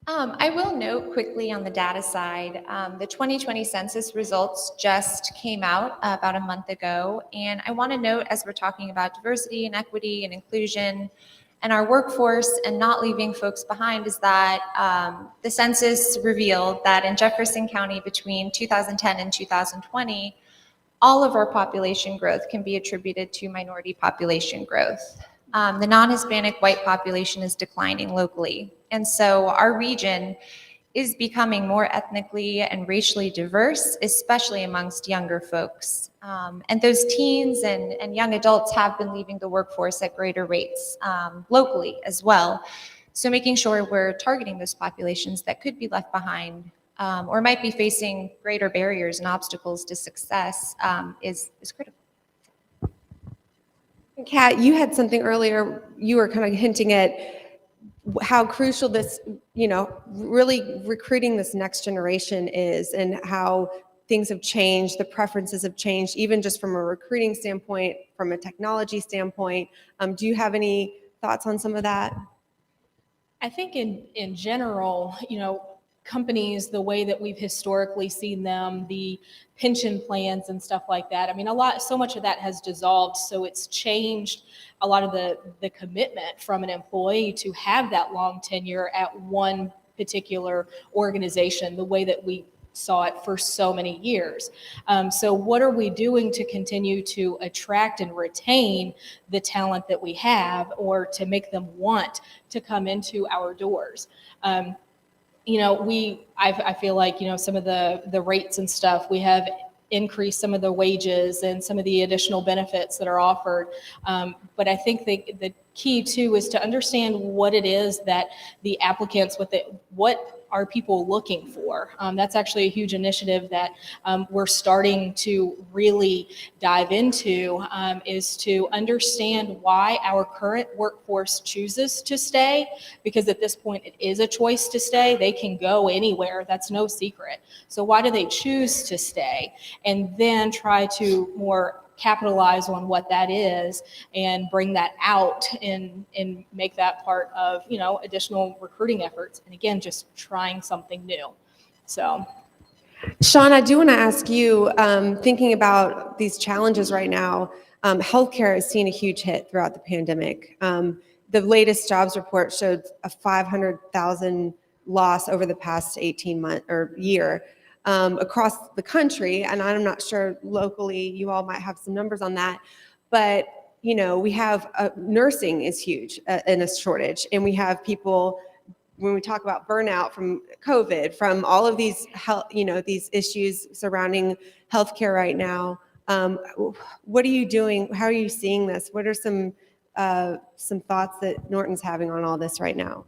I will note quickly on the data side, the 2020 census results just came out about a month ago. And I want to note, as we're talking about diversity and equity and inclusion and our workforce and not leaving folks behind, is that the census revealed that in Jefferson County between 2010 and 2020, all of our population growth can be attributed to minority population growth. The non-Hispanic white population is declining locally. And so our region is becoming more ethnically and racially diverse, especially amongst younger folks. And those teens and young adults have been leaving the workforce at greater rates locally as well. So making sure we're targeting those populations that could be left behind or might be facing greater barriers and obstacles to success is critical. Kat, you had something earlier, you were kind of hinting at how crucial this, really recruiting this next generation is and how things have changed, the preferences have changed, even just from a recruiting standpoint, from a technology standpoint. Do you have any thoughts on some of that? I think in general, companies, the way that we've historically seen them, the pension plans and stuff like that. I mean, so much of that has dissolved. So it's changed a lot of the commitment from an employee to have that long tenure at one particular organization, the way that we saw it for so many years. So what are we doing to continue to attract and retain the talent that we have, or to make them want to come into our doors? I feel like, some of the rates and stuff, we have increase some of the wages and some of the additional benefits that are offered. But I think the key too is to understand what it is that the applicants, what are people looking for. That's actually a huge initiative that we're starting to really dive into, is to understand why our current workforce chooses to stay, because at this point it is a choice to stay. They can go anywhere, that's no secret. So why do they choose to stay? And then try to more capitalize on what that is and bring that out and make that part of, additional recruiting efforts. And again, just trying something new. So. Sean, I do want to ask you, thinking about these challenges right now, healthcare has seen a huge hit throughout the pandemic. The latest jobs report showed a 500,000 loss over the past 18 months or year across the country. And I'm not sure locally, you all might have some numbers on that, but we have nursing is huge in a shortage, and we have people, when we talk about burnout from COVID, from all of these health, these issues surrounding healthcare right now. What are you doing? How are you seeing this? What are some thoughts that Norton's having on all this right now?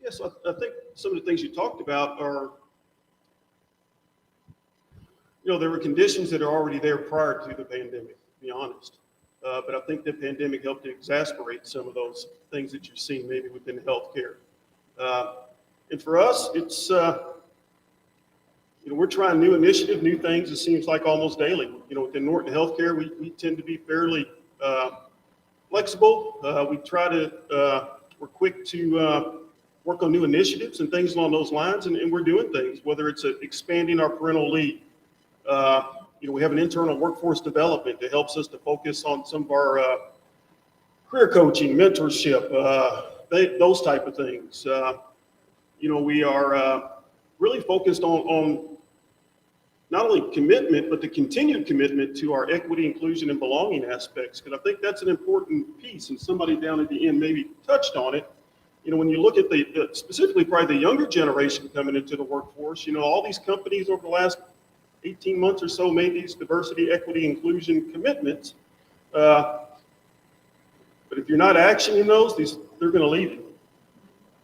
Yes, I think some of the things you talked about are, there were conditions that are already there prior to the pandemic, to be honest. But I think the pandemic helped to exacerbate some of those things that you're seeing maybe within healthcare. And for us, it's, we're trying new initiatives, new things, it seems like almost daily. Within Norton Healthcare, we tend to be fairly flexible. We try to, we're quick to work on new initiatives and things along those lines, and we're doing things, whether it's expanding our parental leave. We have an internal workforce development that helps us to focus on some of our career coaching, mentorship, those type of things. We are really focused on not only commitment, but the continued commitment to our equity, inclusion, and belonging aspects, because I think that's an important piece, and somebody down at the end maybe touched on it. When you look at specifically probably the younger generation coming into the workforce, all these companies over the last 18 months or so made these diversity, equity, inclusion commitments. But if you're not actioning those, they're going to leave you.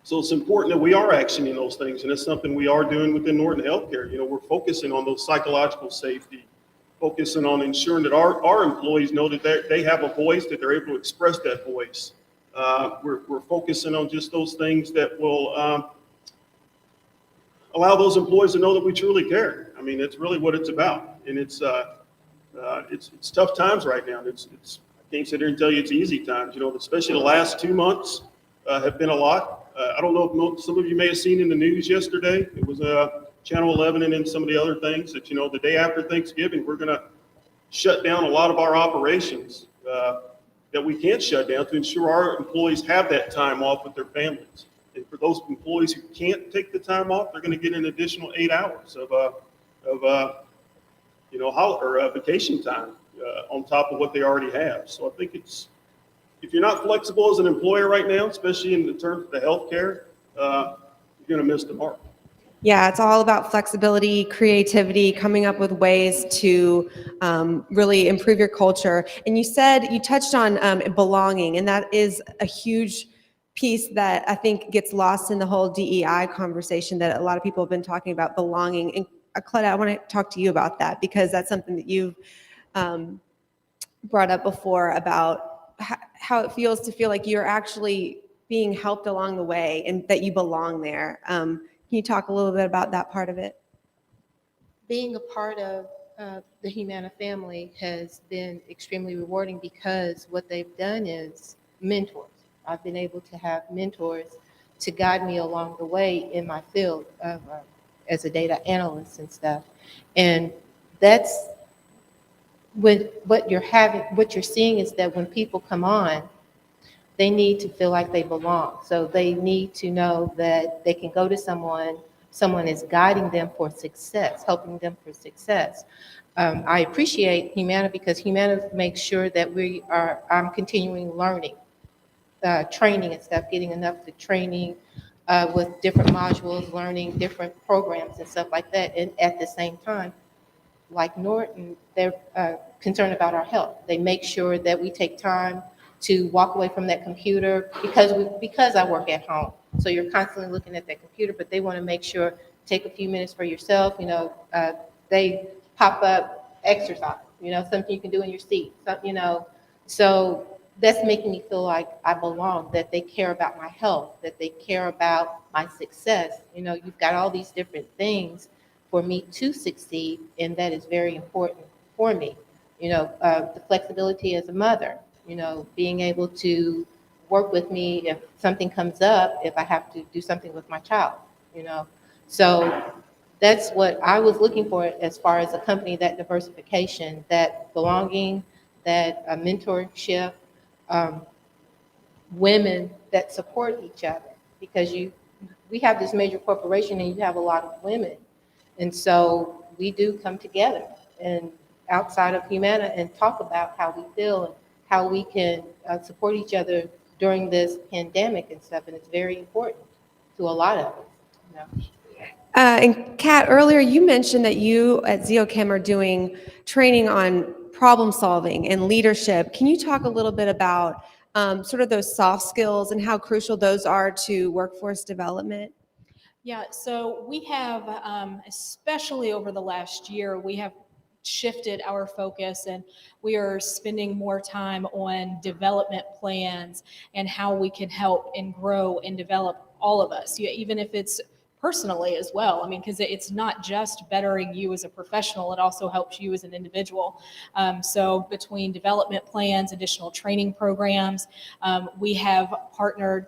So it's important that we are actioning those things, and it's something we are doing within Norton Healthcare. We're focusing on those psychological safety, focusing on ensuring that our employees know that they have a voice, that they're able to express that voice. We're focusing on just those things that will allow those employees to know that we truly care. I mean, it's really what it's about, and it's tough times right now. I can't sit here and tell you it's easy times. Especially the last 2 months have been a lot. I don't know if some of you may have seen in the news yesterday. It was Channel 11 and then some of the other things that the day after Thanksgiving we're going to shut down a lot of our operations that we can't shut down to ensure our employees have that time off with their families. And for those employees who can't take the time off, they're going to get an additional 8 hours of vacation time on top of what they already have. So I think if you're not flexible as an employer right now, especially in the terms of the healthcare, you're going to miss the mark. Yeah, it's all about flexibility, creativity, coming up with ways to really improve your culture. And you touched on belonging, and that is a huge piece that I think gets lost in the whole DEI conversation that a lot of people have been talking about, belonging. And Claudia, I want to talk to you about that, because that's something that you've brought up before about how it feels to feel like you're actually being helped along the way and that you belong there. Can you talk a little bit about that part of it? Being a part of the Humana family has been extremely rewarding, because what they've done is mentors. I've been able to have mentors to guide me along the way in my field of, as a data analyst and stuff. And that's what you're seeing is that when people come on, they need to feel like they belong. So they need to know that they can go to someone is guiding them for success, helping them for success. I appreciate Humana, because Humana makes sure that I'm continuing learning, training and stuff, getting enough to training with different modules, learning different programs and stuff like that. And at the same time, like Norton, they're concerned about our health. They make sure that we take time to walk away from that computer because I work at home. So you're constantly looking at that computer, but they want to make sure, take a few minutes for yourself. They pop up exercise, something you can do in your seat, so that's making me feel like I belong, that they care about my health, that they care about my success. You've got all these different things for me to succeed, and that is very important for me. The flexibility as a mother, being able to work with me if something comes up, if I have to do something with my child, So that's what I was looking for as far as a company, that diversification, that belonging, that mentorship, women that support each other, because we have this major corporation and you have a lot of women. And so we do come together and outside of Humana and talk about how we feel and how we can support each other during this pandemic and stuff. And it's very important to a lot of us. And Kat, earlier you mentioned that you at ZeoChem are doing training on problem solving and leadership. Can you talk a little bit about sort of those soft skills and how crucial those are to workforce development? Yeah, so we have, especially over the last year, we have shifted our focus and we are spending more time on development plans and how we can help and grow and develop all of us, even if it's personally as well. Because it's not just bettering you as a professional, it also helps you as an individual. So between development plans, additional training programs, we have partnered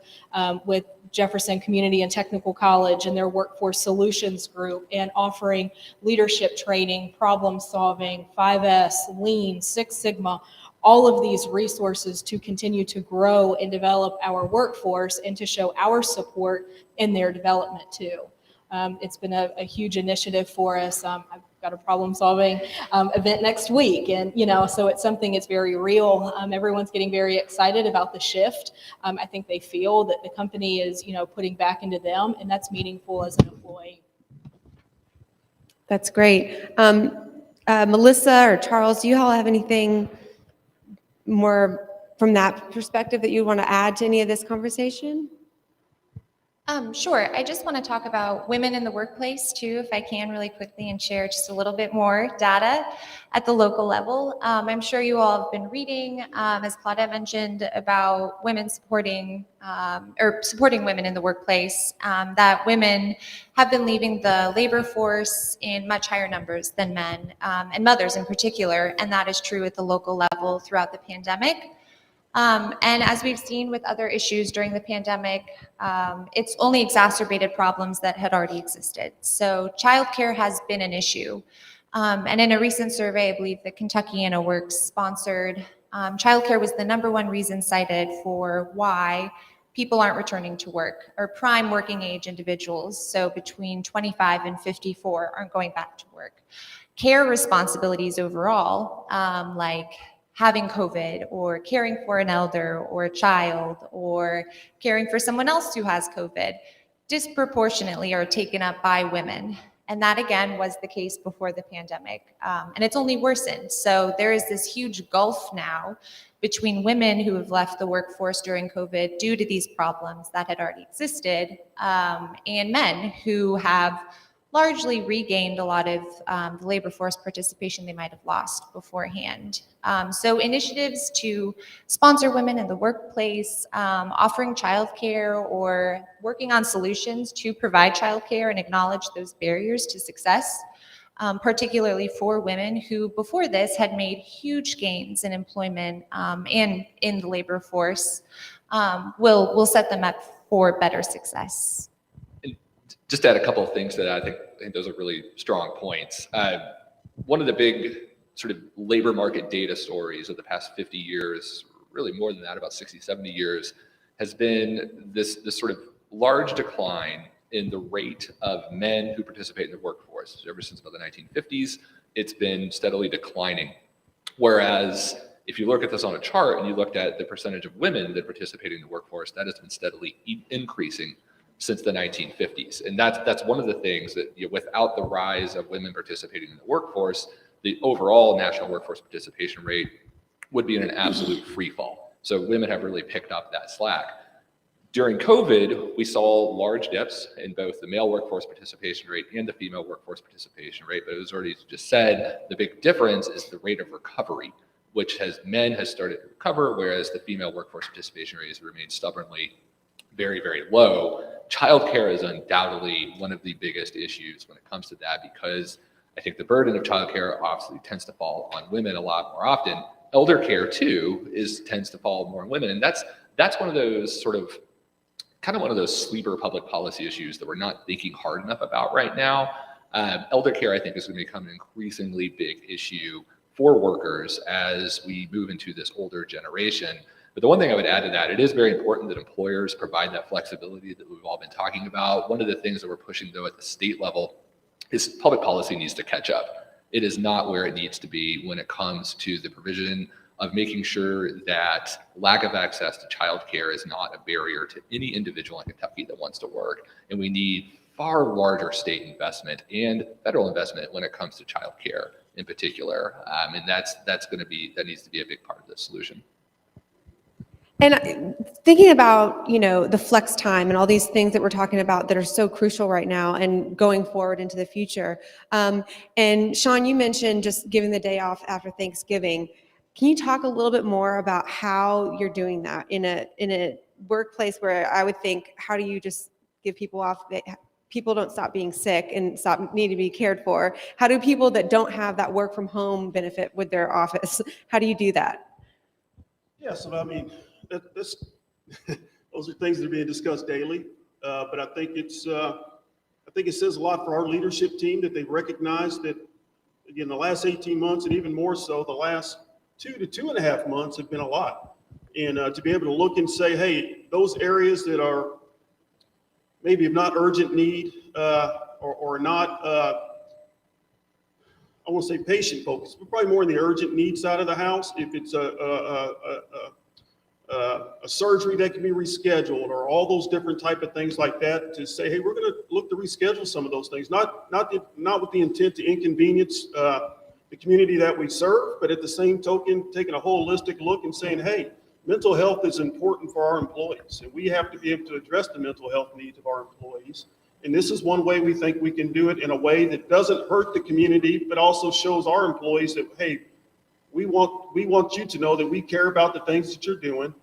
with Jefferson Community and Technical College and their Workforce Solutions Group, and offering leadership training, problem solving, 5S, Lean, Six Sigma, all of these resources to continue to grow and develop our workforce and to show our support in their development too. It's been a huge initiative for us. I've got a problem solving event next week, and so it's something that's very real. Everyone's getting very excited about the shift. I think they feel that the company is putting back into them, and that's meaningful as an employee. That's great. Melissa or Charles, do you all have anything more from that perspective that you want to add to any of this conversation? Sure. I just want to talk about women in the workplace too, if I can, really quickly, and share just a little bit more data at the local level. I'm sure you all have been reading, as Claudette mentioned, about women supporting women in the workplace, that women have been leaving the labor force in much higher numbers than men, and mothers in particular, and that is true at the local level throughout the pandemic. And as we've seen with other issues during the pandemic, it's only exacerbated problems that had already existed. So childcare has been an issue. And in a recent survey, I believe that Kentucky and Works sponsored, childcare was the #1 reason cited for why people aren't returning to work, or prime working age individuals, so between 25 and 54, aren't going back to work. Care responsibilities overall, like having COVID, or caring for an elder or a child, or caring for someone else who has COVID, disproportionately are taken up by women. And that, again, was the case before the pandemic. And it's only worsened. So there is this huge gulf now between women who have left the workforce during COVID due to these problems that had already existed, and men who have largely regained a lot of the labor force participation they might have lost beforehand. So initiatives to sponsor women in the workplace, offering childcare, or working on solutions to provide childcare and acknowledge those barriers to success, particularly for women who before this had made huge gains in employment and in the labor force, will set them up for better success. Just to add a couple of things that I think those are really strong points. One of the big sort of labor market data stories of the past 50 years, really more than that, about 60, 70 years, has been this sort of large decline in the rate of men who participate in the workforce. Ever since about the 1950s, it's been steadily declining. Whereas if you look at this on a chart and you looked at the percentage of women that participate in the workforce, that has been steadily increasing since the 1950s. And that's one of the things that, without the rise of women participating in the workforce, the overall national workforce participation rate would be in an absolute free fall. So women have really picked up that slack. During COVID, we saw large dips in both the male workforce participation rate and the female workforce participation rate, but it was already just said, the big difference is the rate of recovery, which men has started to recover, whereas the female workforce participation rate has remained stubbornly very, very low. Childcare is undoubtedly one of the biggest issues when it comes to that, because I think the burden of childcare obviously tends to fall on women a lot more often. Elder care too tends to fall more on women, and that's one of those kind of one of those sleeper public policy issues that we're not thinking hard enough about right now. Elder care, I think, is going to become an increasingly big issue for workers as we move into this older generation. But the one thing I would add to that, it is very important that employers provide that flexibility that we've all been talking about. One of the things that we're pushing, though, at the state level is public policy needs to catch up. It is not where it needs to be when it comes to the provision of making sure that lack of access to childcare is not a barrier to any individual in Kentucky that wants to work. And we need far larger state investment and federal investment when it comes to childcare in particular. And that needs to be a big part of the solution. And thinking about, the flex time and all these things that we're talking about that are so crucial right now and going forward into the future. And Sean, you mentioned just giving the day off after Thanksgiving. Can you talk a little bit more about how you're doing that in a workplace where I would think, how do you just give people off? People don't stop being sick and stop needing to be cared for. How do people that don't have that work from home benefit with their office? How do you do that? Yeah, so I mean, those are things that are being discussed daily. But I think it says a lot for our leadership team that they've recognized that, again, the last 18 months and even more so the last 2 to 2.5 months have been a lot. And to be able to look and say, hey, those areas that are maybe of not urgent need or not, I won't say patient focused, but probably more in the urgent need side of the house. If it's a surgery that can be rescheduled or all those different type of things like that, to say, hey, we're going to look to reschedule some of those things, not with the intent to inconvenience the community that we serve, but at the same token, taking a holistic look and saying, hey, mental health is important for our employees, and we have to be able to address the mental health needs of our employees. And this is one way we think we can do it in a way that doesn't hurt the community, but also shows our employees that, hey, we want you to know that we care about the things that you're doing.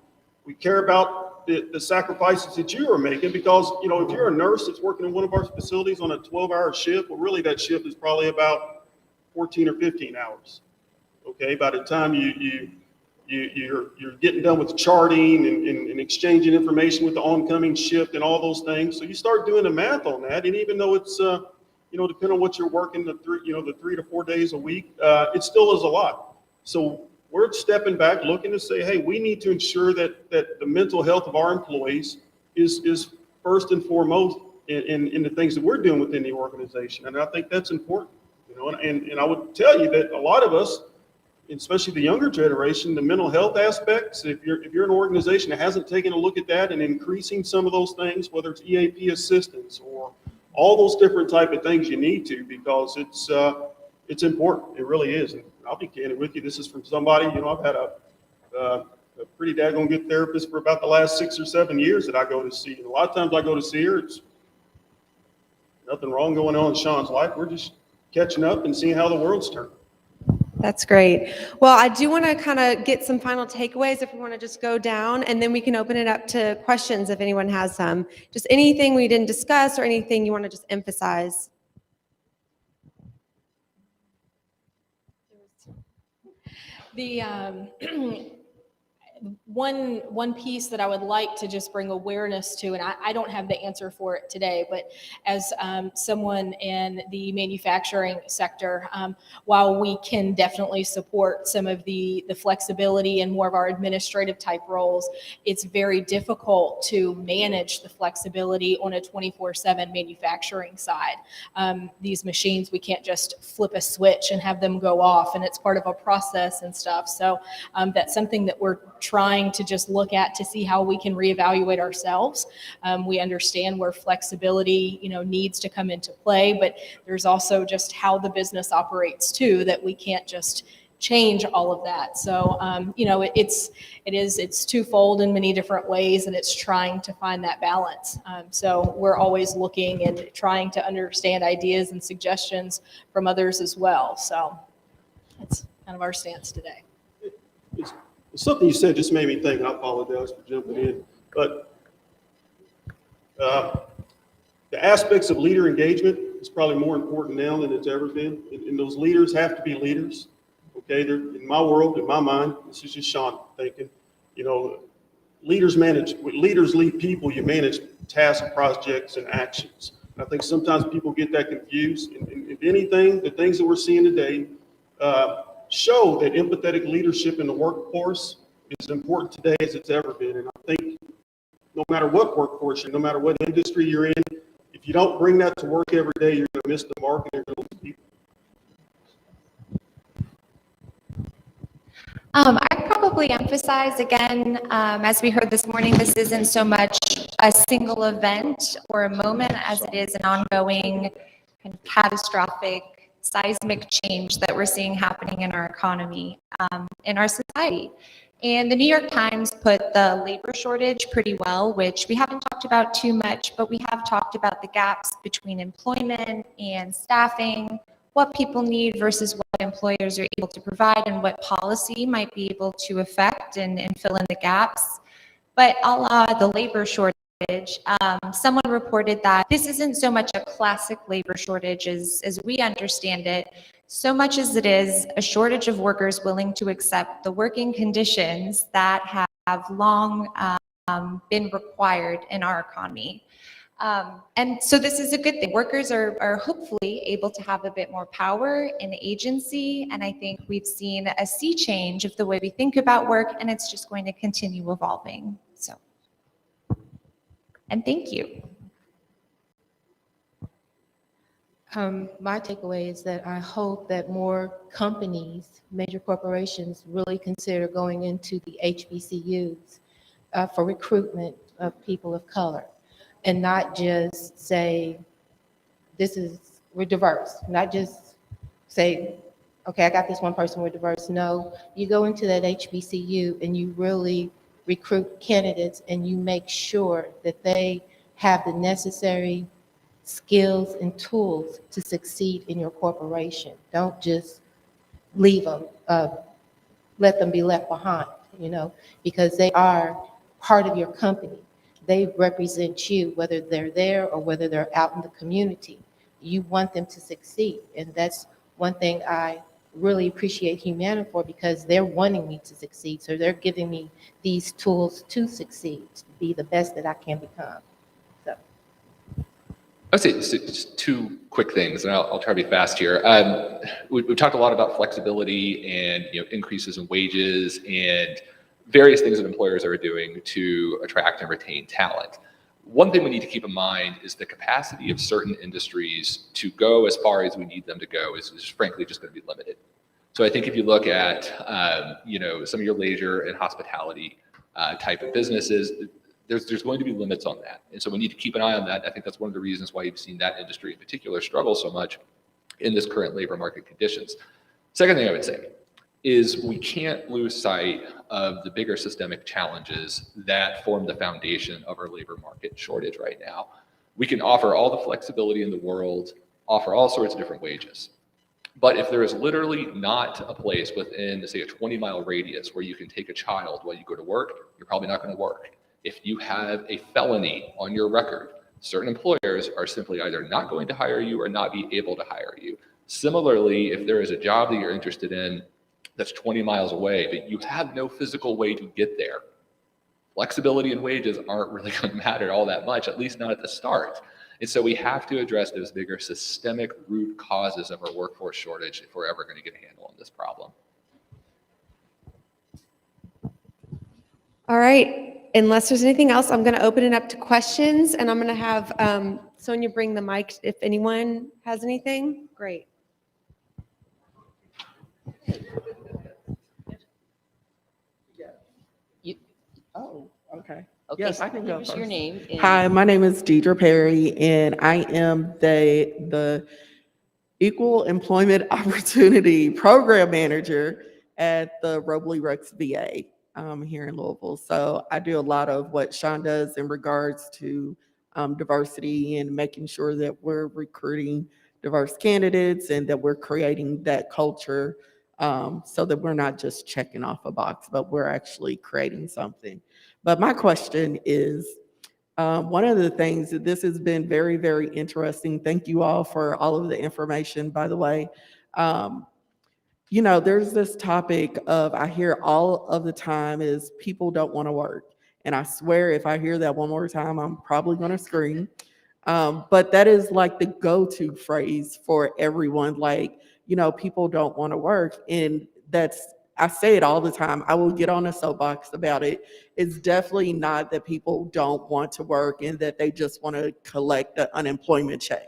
We care about the sacrifices that you are making, because, if you're a nurse that's working in one of our facilities on a 12-hour shift, well, really that shift is probably about 14 or 15 hours. Okay, by the time you're getting done with charting and exchanging information with the oncoming shift and all those things. So you start doing the math on that, and even though it's depending on what you're working the 3 to 4 days a week, it still is a lot. So we're stepping back, looking to say, hey, we need to ensure that the mental health of our employees is first and foremost in the things that we're doing within the organization, and I think that's important. And I would tell you that a lot of us, especially the younger generation, the mental health aspects, if you're an organization that hasn't taken a look at that and increasing some of those things, whether it's EAP assistance or all those different type of things, you need to, because it's important. It really is. And I'll be candid with you. This is from somebody, I've had a pretty daggone good therapist for about the last 6 or 7 years that I go to see. And a lot of times I go to see her, it's nothing wrong going on in Sean's life. We're just catching up and seeing how the world's turned. That's great. Well, I do want to kind of get some final takeaways if we want to just go down, and then we can open it up to questions if anyone has some. Just anything we didn't discuss or anything you want to just emphasize. The one piece that I would like to just bring awareness to, and I don't have the answer for it today, but as someone in the manufacturing sector, while we can definitely support some of the flexibility and more of our administrative type roles, it's very difficult to manage the flexibility on a 24/7 manufacturing side. These machines, we can't just flip a switch and have them go off, and it's part of a process and stuff. So that's something that we're trying to just look at to see how we can reevaluate ourselves. We understand where flexibility, needs to come into play, but there's also just how the business operates too, that we can't just change all of that. So, it's twofold in many different ways, and it's trying to find that balance. So we're always looking and trying to understand ideas and suggestions from others as well. So that's kind of our stance today. It's something you said just made me think, and I apologize for jumping in, but the aspects of leader engagement is probably more important now than it's ever been. And those leaders have to be leaders. Okay, they're, in my world, in my mind, this is just Sean thinking, leaders lead people, you manage tasks, projects, and actions. And I think sometimes people get that confused. And if anything, the things that we're seeing today show that empathetic leadership in the workforce is important today as it's ever been. And I think no matter what workforce you're, no matter what industry you're in, if you don't bring that to work every day, you're going to miss the mark and you're going to lose people. I probably emphasize again, as we heard this morning, this isn't so much a single event or a moment as it is an ongoing kind of catastrophic seismic change that we're seeing happening in our economy, in our society. And the New York Times put the labor shortage pretty well, which we haven't talked about too much, but we have talked about the gaps between employment and staffing, what people need versus what employers are able to provide, and what policy might be able to affect and fill in the gaps. But a la the labor shortage, someone reported that this isn't so much a classic labor shortage as we understand it, so much as it is a shortage of workers willing to accept the working conditions that have long been required in our economy. And so this is a good thing. Workers are hopefully able to have a bit more power and agency. And I think we've seen a sea change of the way we think about work, and it's just going to continue evolving. So, and thank you. My takeaway is that I hope that more companies, major corporations, really consider going into the HBCUs for recruitment of people of color, and not just say, we're diverse, not just say, okay, I got this one person, we're diverse. No, you go into that HBCU and you really recruit candidates and you make sure that they have the necessary skills and tools to succeed in your corporation. Don't just leave them, let them be left behind, because they are part of your company. They represent you, whether they're there or whether they're out in the community. You want them to succeed. And that's one thing I really appreciate Humana for, because they're wanting me to succeed. So they're giving me these tools to succeed, to be the best that I can become. I'd say just two quick things, and I'll try to be fast here. We've talked a lot about flexibility and increases in wages and various things that employers are doing to attract and retain talent. One thing we need to keep in mind is the capacity of certain industries to go as far as we need them to go is frankly just going to be limited. So I think if you look at some of your leisure and hospitality type of businesses, there's going to be limits on that. And so we need to keep an eye on that. I think that's one of the reasons why you've seen that industry in particular struggle so much in this current labor market conditions. Second thing I would say is we can't lose sight of the bigger systemic challenges that form the foundation of our labor market shortage right now. We can offer all the flexibility in the world, offer all sorts of different wages. But if there is literally not a place within, say, a 20-mile radius where you can take a child while you go to work, you're probably not going to work. If you have a felony on your record, certain employers are simply either not going to hire you or not be able to hire you. Similarly, if there is a job that you're interested in that's 20 miles away, but you have no physical way to get there, flexibility and wages aren't really going to matter all that much, at least not at the start. And so we have to address those bigger systemic root causes of our workforce shortage if we're ever going to get a handle on this problem. All right. Unless there's anything else, I'm going to open it up to questions, and I'm going to have Sonia bring the mic if anyone has anything. Great. Oh, okay. Okay, Yes, I can go give us your first. name. and- Hi, my name is Deidre Perry, and I am the Equal Employment Opportunity Program Manager at the Robley Rex VA here in Louisville. So I do a lot of what Sean does in regards to diversity and making sure that we're recruiting diverse candidates and that we're creating that culture so that we're not just checking off a box, but we're actually creating something. But my question is, one of the things that this has been very, very interesting. Thank you all for all of the information, by the way. You know, there's this topic of, I hear all of the time is people don't want to work. And I swear if I hear that one more time, I'm probably going to scream. But that is like the go-to phrase for everyone. Like, you know, people don't want to work. And I say it all the time. I will get on a soapbox about it. It's definitely not that people don't want to work and that they just want to collect the unemployment check.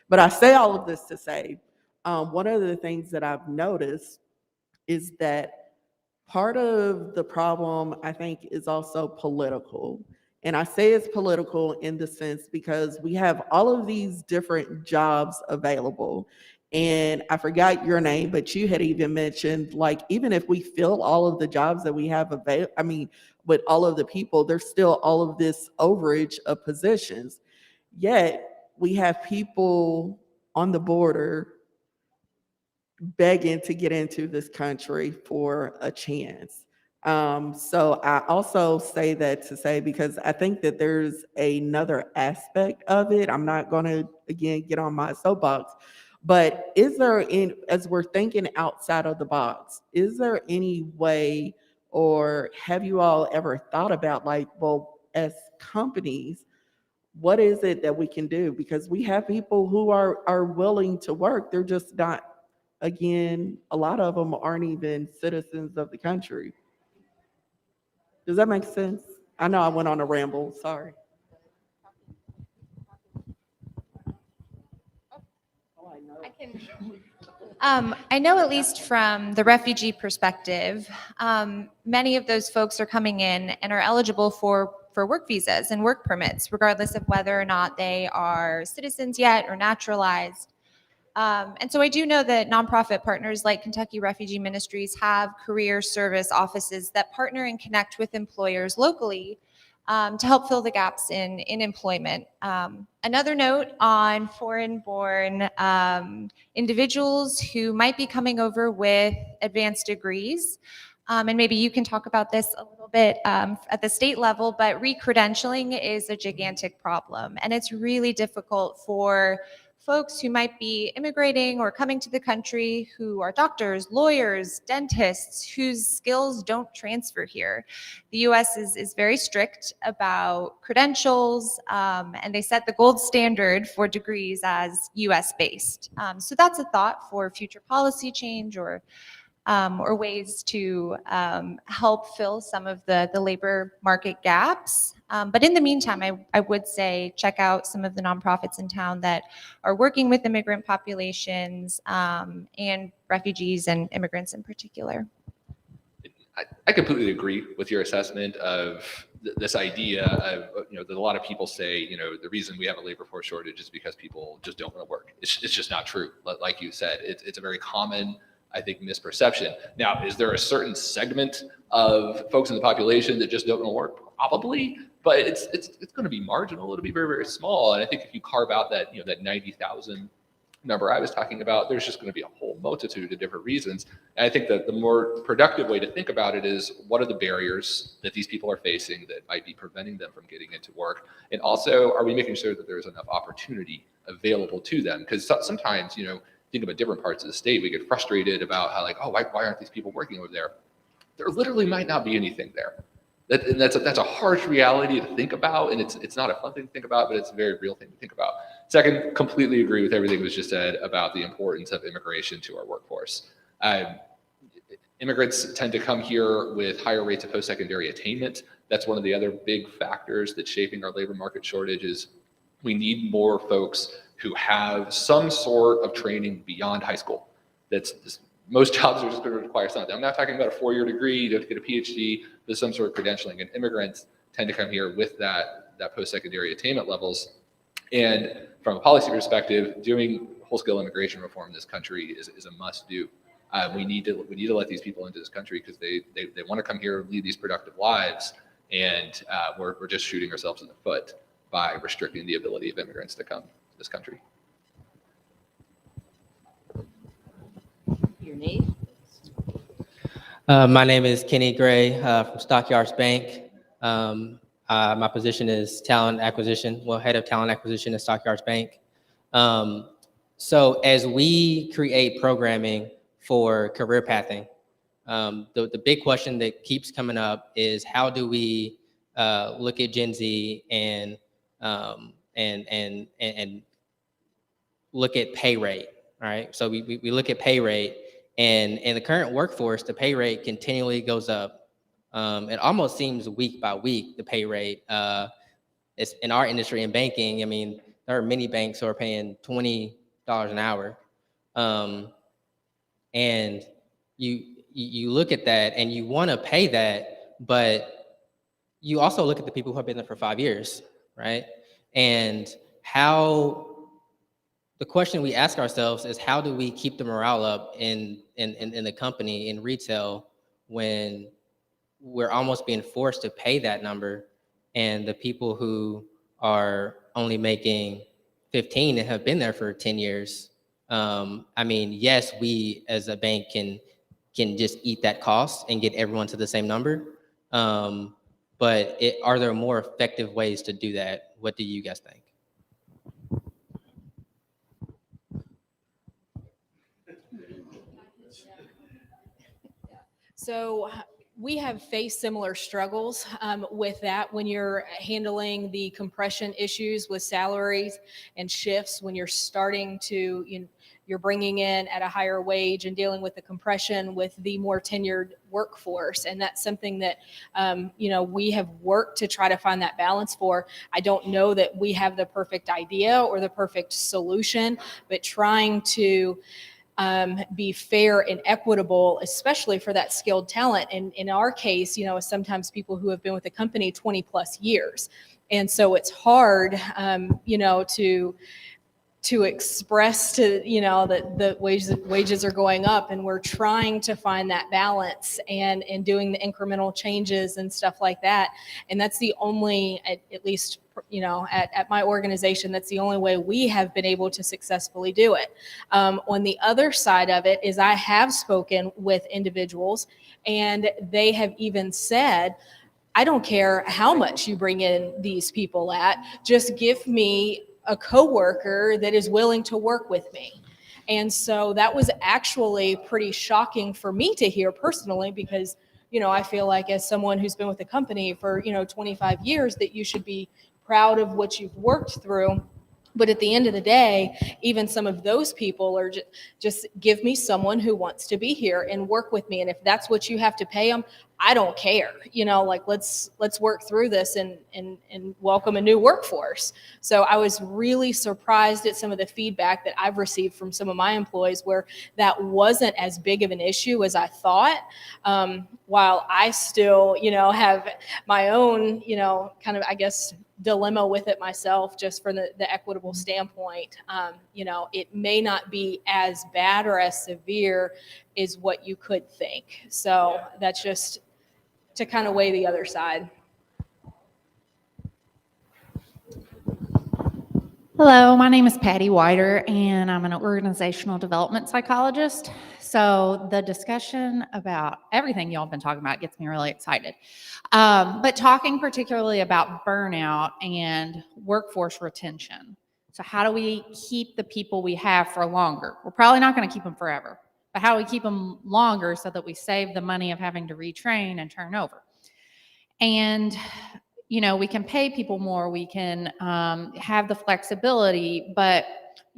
But I say all of this to say, one of the things that I've noticed is that part of the problem, I think, is also political. And I say it's political in the sense because we have all of these different jobs available. And I forgot your name, but you had even mentioned, like, even if we fill all of the jobs that we have available, I mean, with all of the people, there's still all of this overage of positions. Yet we have people on the border begging to get into this country for a chance. So I also say that to say, because I think that there's another aspect of it. I'm not going to, again, get on my soapbox, but as we're thinking outside of the box, is there any way, or have you all ever thought about, like, well, as companies, what is it that we can do? Because we have people who are willing to work. They're just not, again, a lot of them aren't even citizens of the country. Does that make sense? I know I went on a ramble, sorry. I know at least from the refugee perspective, many of those folks are coming in and are eligible for work visas and work permits, regardless of whether or not they are citizens yet or naturalized. And so I do know that nonprofit partners like Kentucky Refugee Ministries have career service offices that partner and connect with employers locally to help fill the gaps in employment. Another note on foreign-born individuals who might be coming over with advanced degrees, and maybe you can talk about this a little bit at the state level, but re-credentialing is a gigantic problem, and it's really difficult for folks who might be immigrating or coming to the country who are doctors, lawyers, dentists, whose skills don't transfer here. The US is very strict about credentials, and they set the gold standard for degrees as US based. So that's a thought for future policy change or ways to help fill some of the labor market gaps. But in the meantime, I would say check out some of the nonprofits in town that are working with immigrant populations and refugees and immigrants in particular. I completely agree with your assessment of this idea of, you know, that a lot of people say, you know, the reason we have a labor force shortage is because people just don't want to work. It's just not true. Like you said, it's a very common, I think, misperception. Now, is there a certain segment of folks in the population that just don't want to work? Probably, but it's going to be marginal. It'll be very, very small. And I think if you carve out that, you know, that 90,000 number I was talking about, there's just going to be a whole multitude of different reasons. And I think that the more productive way to think about it is, what are the barriers that these people are facing that might be preventing them from getting into work? And also, are we making sure that there's enough opportunity available to them? Because sometimes, you know, think about different parts of the state, we get frustrated about how, like, oh, why aren't these people working over there? There literally might not be anything there. That's a harsh reality to think about, and it's not a fun thing to think about, but it's a very real thing to think about. Second, completely agree with everything that was just said about the importance of immigration to our workforce. Immigrants tend to come here with higher rates of post-secondary attainment. That's one of the other big factors that's shaping our labor market shortage. Is we need more folks who have some sort of training beyond high school. That's most jobs are just going to require something. I'm not talking about a 4-year degree, you have to get a PhD, there's some sort of credentialing, and immigrants tend to come here with that post-secondary attainment levels. And from a policy perspective, doing whole-scale immigration reform in this country is a must-do. We need to let these people into this country because they want to come here and lead these productive lives, and we're just shooting ourselves in the foot by restricting the ability of immigrants to come to this country. Your name? My name is Kenny Gray from Stockyards Bank. My position is talent acquisition, head of talent acquisition at Stockyards Bank. So as we create programming for career pathing, the big question that keeps coming up is how do we look at Gen Z and look at pay rate, right? So we look at pay rate, and in the current workforce, the pay rate continually goes up. It almost seems week by week, the pay rate. It's in our industry in banking. I mean, there are many banks who are paying $20 an hour. And you look at that and you want to pay that, but you also look at the people who have been there for 5 years, right? And the question we ask ourselves is how do we keep the morale up in the company, in retail, when we're almost being forced to pay that number, and the people who are only making 15 and have been there for 10 years. I mean, yes, we as a bank can just eat that cost and get everyone to the same number. But are there more effective ways to do that? What do you guys think? So we have faced similar struggles with that when you're handling the compression issues with salaries and shifts, when you're starting to, you're bringing in at a higher wage and dealing with the compression with the more tenured workforce. And that's something that, we have worked to try to find that balance for. I don't know that we have the perfect idea or the perfect solution, but trying to be fair and equitable, especially for that skilled talent. And in our case, sometimes people who have been with the company 20 plus years. And so it's hard, to express to, that the wages are going up, and we're trying to find that balance and doing the incremental changes and stuff like that. And that's the only, at least, at my organization, that's the only way we have been able to successfully do it. On the other side of it is I have spoken with individuals, and they have even said, I don't care how much you bring in these people at, just give me a coworker that is willing to work with me. And so that was actually pretty shocking for me to hear personally, because, I feel like as someone who's been with the company for, 25 years, that you should be proud of what you've worked through. But at the end of the day, even some of those people are just give me someone who wants to be here and work with me. And if that's what you have to pay them, I don't care. Let's work through this and welcome a new workforce. So I was really surprised at some of the feedback that I've received from some of my employees where that wasn't as big of an issue as I thought. While I still, have my own, kind of, I guess, dilemma with it myself, just from the equitable standpoint. It may not be as bad or as severe as what you could think. So that's just to kind of weigh the other side. Hello, my name is Patty Whiter, and I'm an organizational development psychologist. So the discussion about everything y'all have been talking about gets me really excited. But talking particularly about burnout and workforce retention. So how do we keep the people we have for longer? We're probably not going to keep them forever, but how do we keep them longer so that we save the money of having to retrain and turn over? And we can pay people more, we can have the flexibility, but,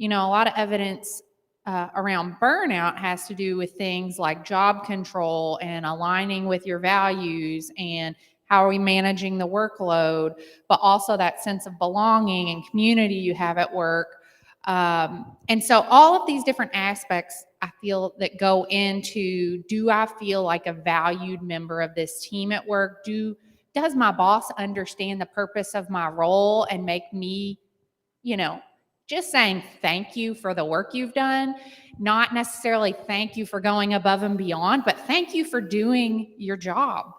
a lot of evidence around burnout has to do with things like job control and aligning with your values and how are we managing the workload, but also that sense of belonging and community you have at work. And so all of these different aspects, I feel that go into, do I feel like a valued member of this team at work? Does my boss understand the purpose of my role and make me, just saying thank you for the work you've done, not necessarily thank you for going above and beyond, but thank you for doing your job.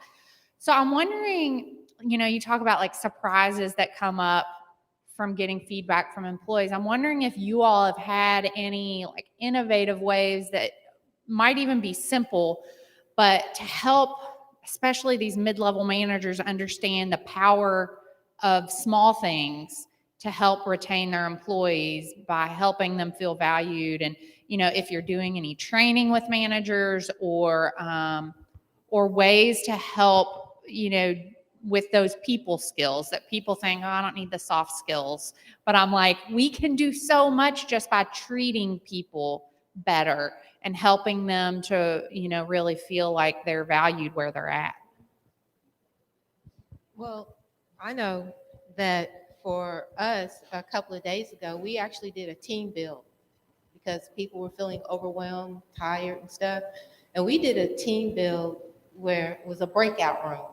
So I'm wondering, you talk about like surprises that come up from getting feedback from employees. I'm wondering if you all have had any like innovative ways that might even be simple, but to help especially these mid-level managers understand the power of small things to help retain their employees by helping them feel valued. And, if you're doing any training with managers or ways to help, with those people skills that people think, oh, I don't need the soft skills. But I'm like, we can do so much just by treating people better and helping them to, really feel like they're valued where they're at. Well, I know that for us, a couple of days ago, we actually did a team build because people were feeling overwhelmed, tired and stuff. And we did a team build where it was a breakout room.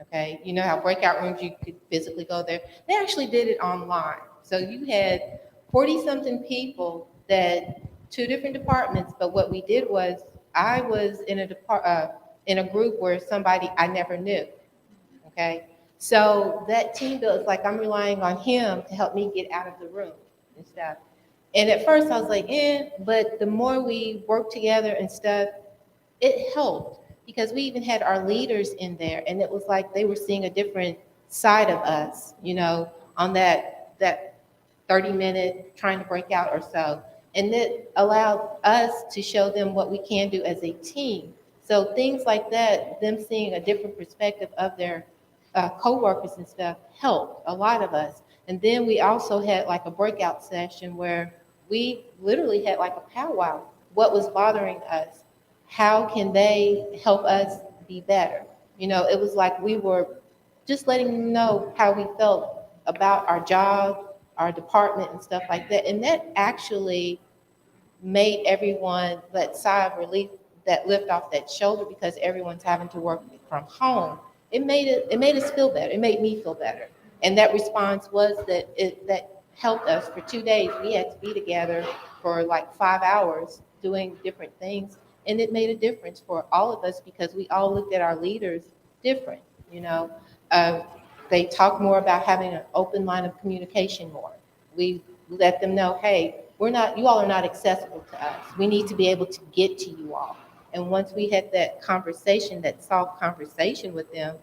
Okay, you know how breakout rooms, you could physically go there. They actually did it online. So you had 40-something people that 2 different departments, but what we did was I was in a group where somebody I never knew. Okay, so that team build is like I'm relying on him to help me get out of the room and stuff. And at first I was like, but the more we worked together and stuff, it helped. Because we even had our leaders in there, and it was like they were seeing a different side of us, on that 30-minute trying to break out or so. And it allowed us to show them what we can do as a team. So things like that, them seeing a different perspective of their coworkers and stuff, helped a lot of us. And then we also had like a breakout session where we literally had like a powwow. What was bothering us? How can they help us be better? It was like we were just letting them know how we felt about our job, our department and stuff like that. And that actually made everyone that sigh of relief, that lift off that shoulder, because everyone's having to work from home. It made us feel better. It made me feel better. And that response was that helped us for 2 days. We had to be together for like 5 hours doing different things. And it made a difference for all of us because we all looked at our leaders different, They talk more about having an open line of communication more. We let them know, hey, you all are not accessible to us. We need to be able to get to you all. And once we had that conversation, that soft conversation with them,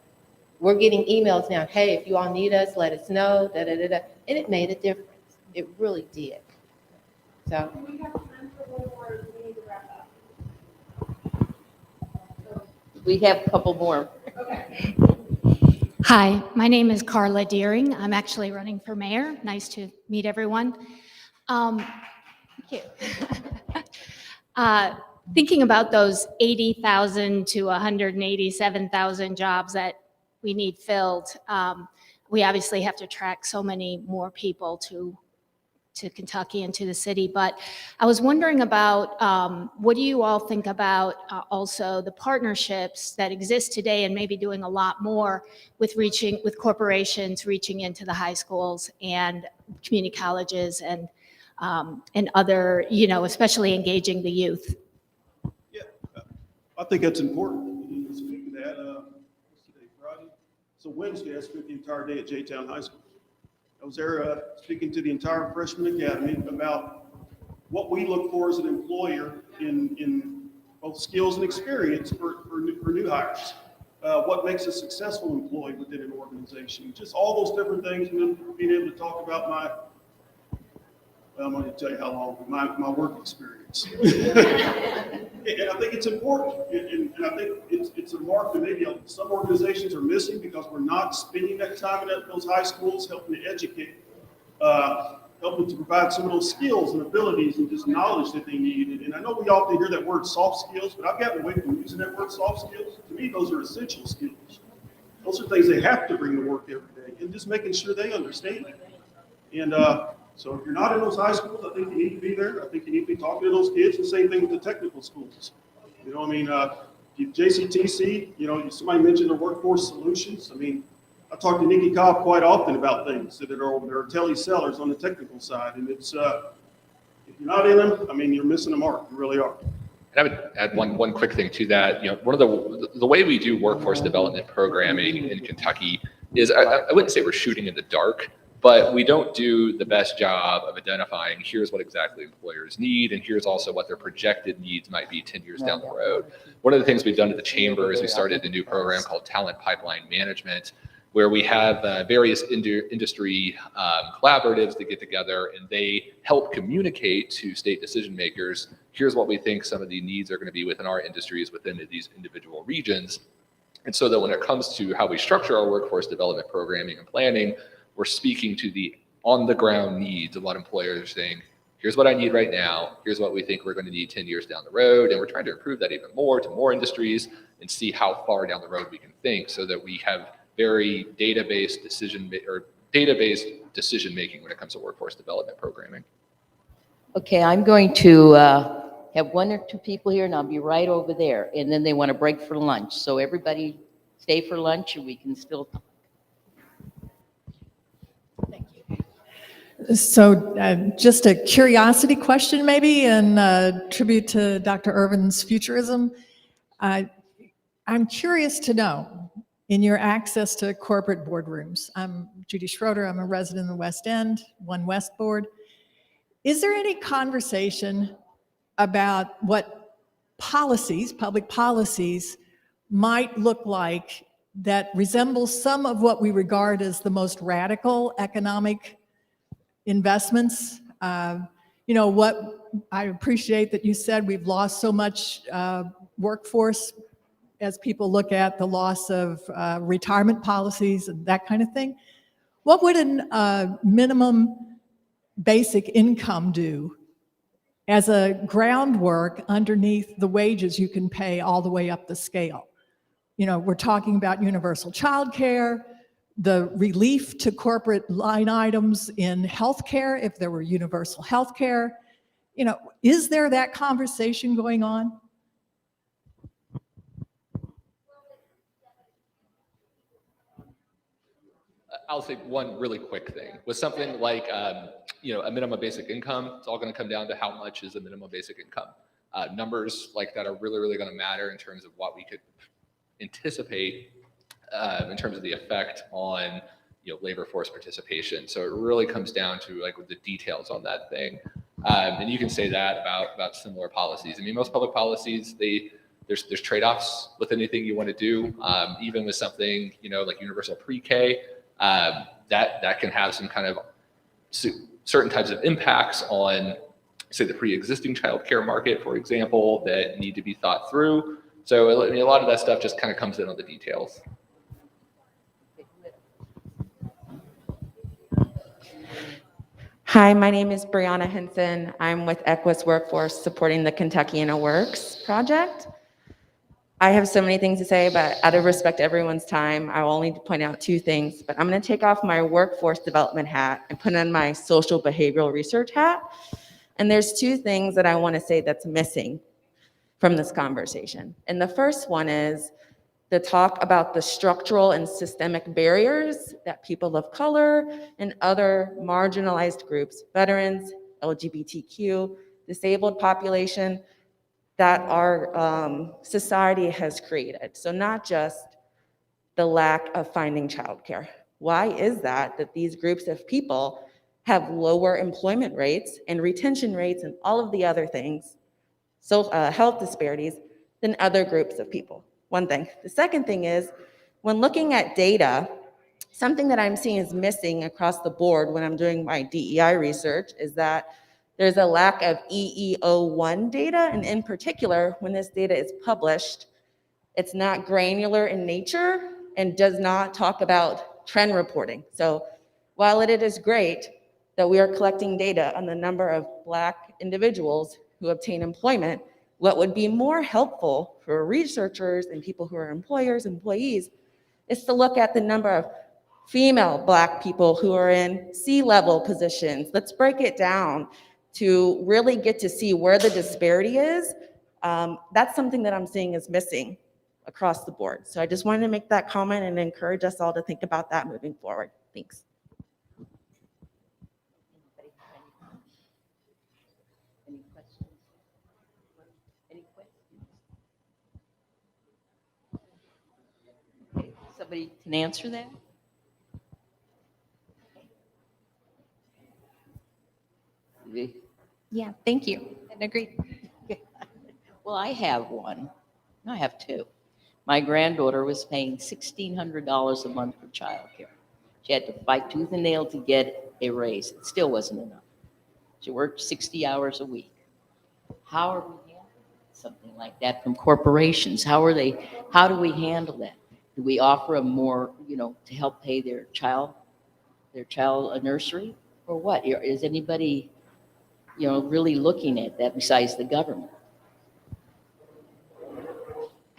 we're getting emails now, hey, if you all need us, let us know, And it made a difference. It really did. So. We have a couple more. Hi, my name is Carla Deering. I'm actually running for mayor. Nice to meet everyone. Thank you. Thinking about those 80,000 to 187,000 jobs that we need filled, we obviously have to attract so many more people to Kentucky and to the city. But I was wondering about what do you all think about also the partnerships that exist today and maybe doing a lot more with corporations reaching into the high schools and community colleges and other, especially engaging the youth. Yeah, I think that's important. Speaking of that, what's today, Friday? So Wednesday, I spent the entire day at J-Town High School. I was there speaking to the entire freshman academy about what we look for as an employer in both skills and experience for new hires. What makes a successful employee within an organization, just all those different things, and then being able to talk about I'm going to tell you how long, my work experience. And I think it's important, and I think it's a mark that maybe some organizations are missing because we're not spending that time at those high schools helping to educate, helping to provide some of those skills and abilities and just knowledge that they need. And I know we often hear that word soft skills, but I've gotten away from using that word soft skills. To me, those are essential skills. Those are things they have to bring to work every day, and just making sure they understand it. And So if you're not in those high schools, I think you need to be there. I think you need to be talking to those kids. The same thing with the technical schools. You know, I mean, JCTC, you know, somebody mentioned the workforce solutions. I mean, I talk to Nikki Cobb quite often about things that are tele-sellers on the technical side. And it's, if you're not in them, I mean, you're missing a mark. You really are. And I would add one quick thing to that. You know, one of the way we do workforce development programming in Kentucky is I wouldn't say we're shooting in the dark, but we don't do the best job of identifying here's what exactly employers need, and here's also what their projected needs might be 10 years down the road. One of the things we've done at the Chamber is we started a new program called Talent Pipeline Management, where we have various industry collaboratives that get together and they help communicate to state decision makers, here's what we think some of the needs are going to be within our industries within these individual regions. And so that when it comes to how we structure our workforce development programming and planning, we're speaking to the on-the-ground needs of what employers are saying, here's what I need right now, here's what we think we're going to need 10 years down the road, and we're trying to improve that even more to more industries and see how far down the road we can think so that we have very data-based decision making when it comes to workforce development programming. Okay, I'm going to have one or two people here, and I'll be right over there, and then they want to break for lunch. So everybody stay for lunch, and we can still talk. So just a curiosity question maybe, and tribute to Dr. Irvin's futurism. I'm curious to know, in your access to corporate boardrooms, I'm Judy Schroeder, I'm a resident in the West End, One West Board. Is there any conversation about what policies, public policies, might look like that resembles some of what we regard as the most radical economic investments? You know, what I appreciate that you said we've lost so much workforce as people look at the loss of retirement policies and that kind of thing. What would a minimum basic income do as a groundwork underneath the wages you can pay all the way up the scale? You know, we're talking about universal childcare, the relief to corporate line items in healthcare, if there were universal healthcare. You know, is there that conversation going on? I'll say one really quick thing. With something like, you know, a minimum basic income, it's all going to come down to how much is a minimum basic income. Numbers like that are really, really going to matter in terms of what we could anticipate in terms of the effect on, you know, labor force participation. So it really comes down to like the details on that thing. And you can say that about similar policies. I mean, most public policies, there's trade-offs with anything you want to do, even with something, you know, like universal pre-K. That can have some kind of certain types of impacts on, say, the pre-existing childcare market, for example, that need to be thought through. So I mean, a lot of that stuff just kind of comes in on the details. Hi, my name is Brianna Henson. I'm with Equus Workforce supporting the Kentucky in a Works project. I have so many things to say, but out of respect to everyone's time, I will only point out two things. But I'm going to take off my workforce development hat and put on my social behavioral research hat. And there's two things that I want to say that's missing from this conversation. And the first one is the talk about the structural and systemic barriers that people of color and other marginalized groups, veterans, LGBTQ, disabled population, that our society has created. So not just the lack of finding childcare. Why is that these groups of people have lower employment rates and retention rates and all of the other things, so health disparities, than other groups of people? One thing. The second thing is, when looking at data, something that I'm seeing is missing across the board when I'm doing my DEI research is that there's a lack of EEO1 data, and in particular, when this data is published, it's not granular in nature and does not talk about trend reporting. So while it is great that we are collecting data on the number of Black individuals who obtain employment, what would be more helpful for researchers and people who are employers, employees, is to look at the number of female Black people who are in C-level positions. Let's break it down to really get to see where the disparity is. That's something that I'm seeing is missing across the board. So I just wanted to make that comment and encourage us all to think about that moving forward. Thanks. Any questions? Any questions? Okay, somebody can answer that? Yeah, thank you. And agreed. Well, I have one. No, I have two. My granddaughter was paying $1,600 a month for childcare. She had to fight tooth and nail to get a raise. It still wasn't enough. She worked 60 hours a week. How are we handling something like that from corporations? How do we handle that? Do we offer them more, to help pay their child a nursery, or what? Is anybody, really looking at that besides the government?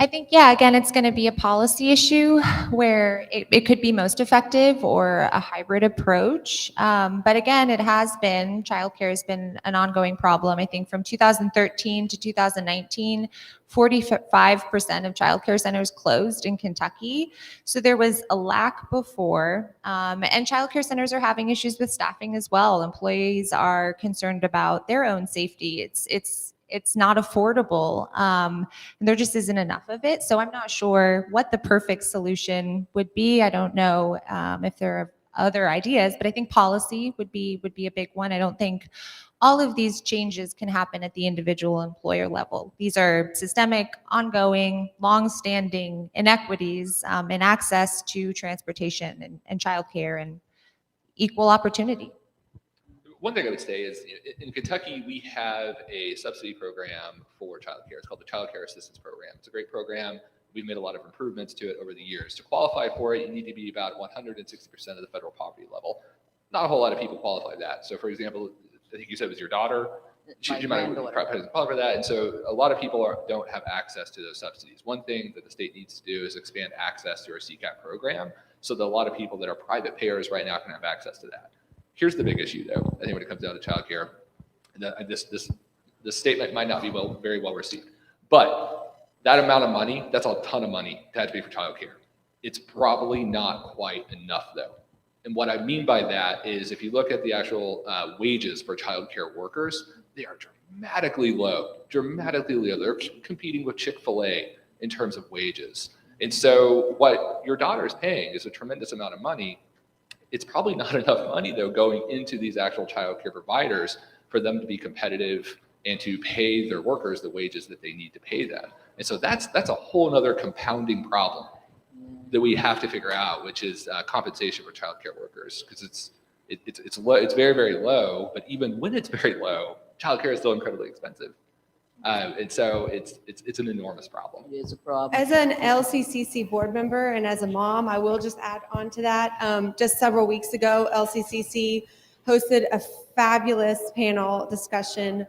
I think, yeah, again, it's going to be a policy issue where it could be most effective or a hybrid approach. But again, childcare has been an ongoing problem. I think from 2013 to 2019, 45% of childcare centers closed in Kentucky. So there was a lack before. And childcare centers are having issues with staffing as well. Employees are concerned about their own safety. It's not affordable. And there just isn't enough of it. So I'm not sure what the perfect solution would be. I don't know if there are other ideas, but I think policy would be a big one. I don't think all of these changes can happen at the individual employer level. These are systemic, ongoing, long-standing inequities in access to transportation and childcare and equal opportunity. One thing I would say is in Kentucky, we have a subsidy program for childcare. It's called the Child Care Assistance Program. It's a great program. We've made a lot of improvements to it over the years. To qualify for it, you need to be about 160% of the federal poverty level. Not a whole lot of people qualify that. So for example, I think you said it was your daughter. She might qualify for that. And so a lot of people don't have access to those subsidies. One thing that the state needs to do is expand access to our CCAP program so that a lot of people that are private payers right now can have access to that. Here's the big issue, though. I think when it comes down to childcare, this statement might not be very well received, but that amount of money, that's a ton of money to have to pay for childcare. It's probably not quite enough, though. And what I mean by that is, if you look at the actual wages for childcare workers, they are dramatically low. They're competing with Chick-fil-A in terms of wages. And so, what your daughter is paying is a tremendous amount of money. It's probably not enough money, though, going into these actual childcare providers for them to be competitive and to pay their workers the wages that they need to pay them. And so that's a whole other compounding problem that we have to figure out, which is compensation for childcare workers, because it's low, it's very, very low. But even when it's very low, childcare is still incredibly expensive. And so it's an enormous problem. It is a problem. As an LCCC board member and as a mom, I will just add on to that. Just several weeks ago, LCCC hosted a fabulous panel discussion,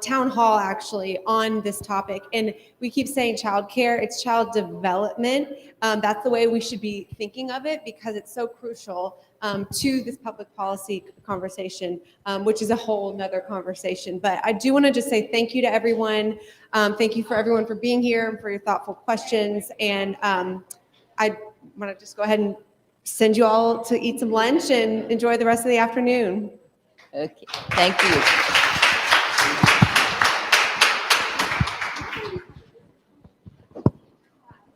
town hall actually, on this topic. And we keep saying childcare, it's child development. That's the way we should be thinking of it because it's so crucial to this public policy conversation, which is a whole nother conversation. But I do want to just say thank you to everyone. Thank you for everyone for being here and for your thoughtful questions. And I want to just go ahead and send you all to eat some lunch and enjoy the rest of the afternoon. Okay, thank you.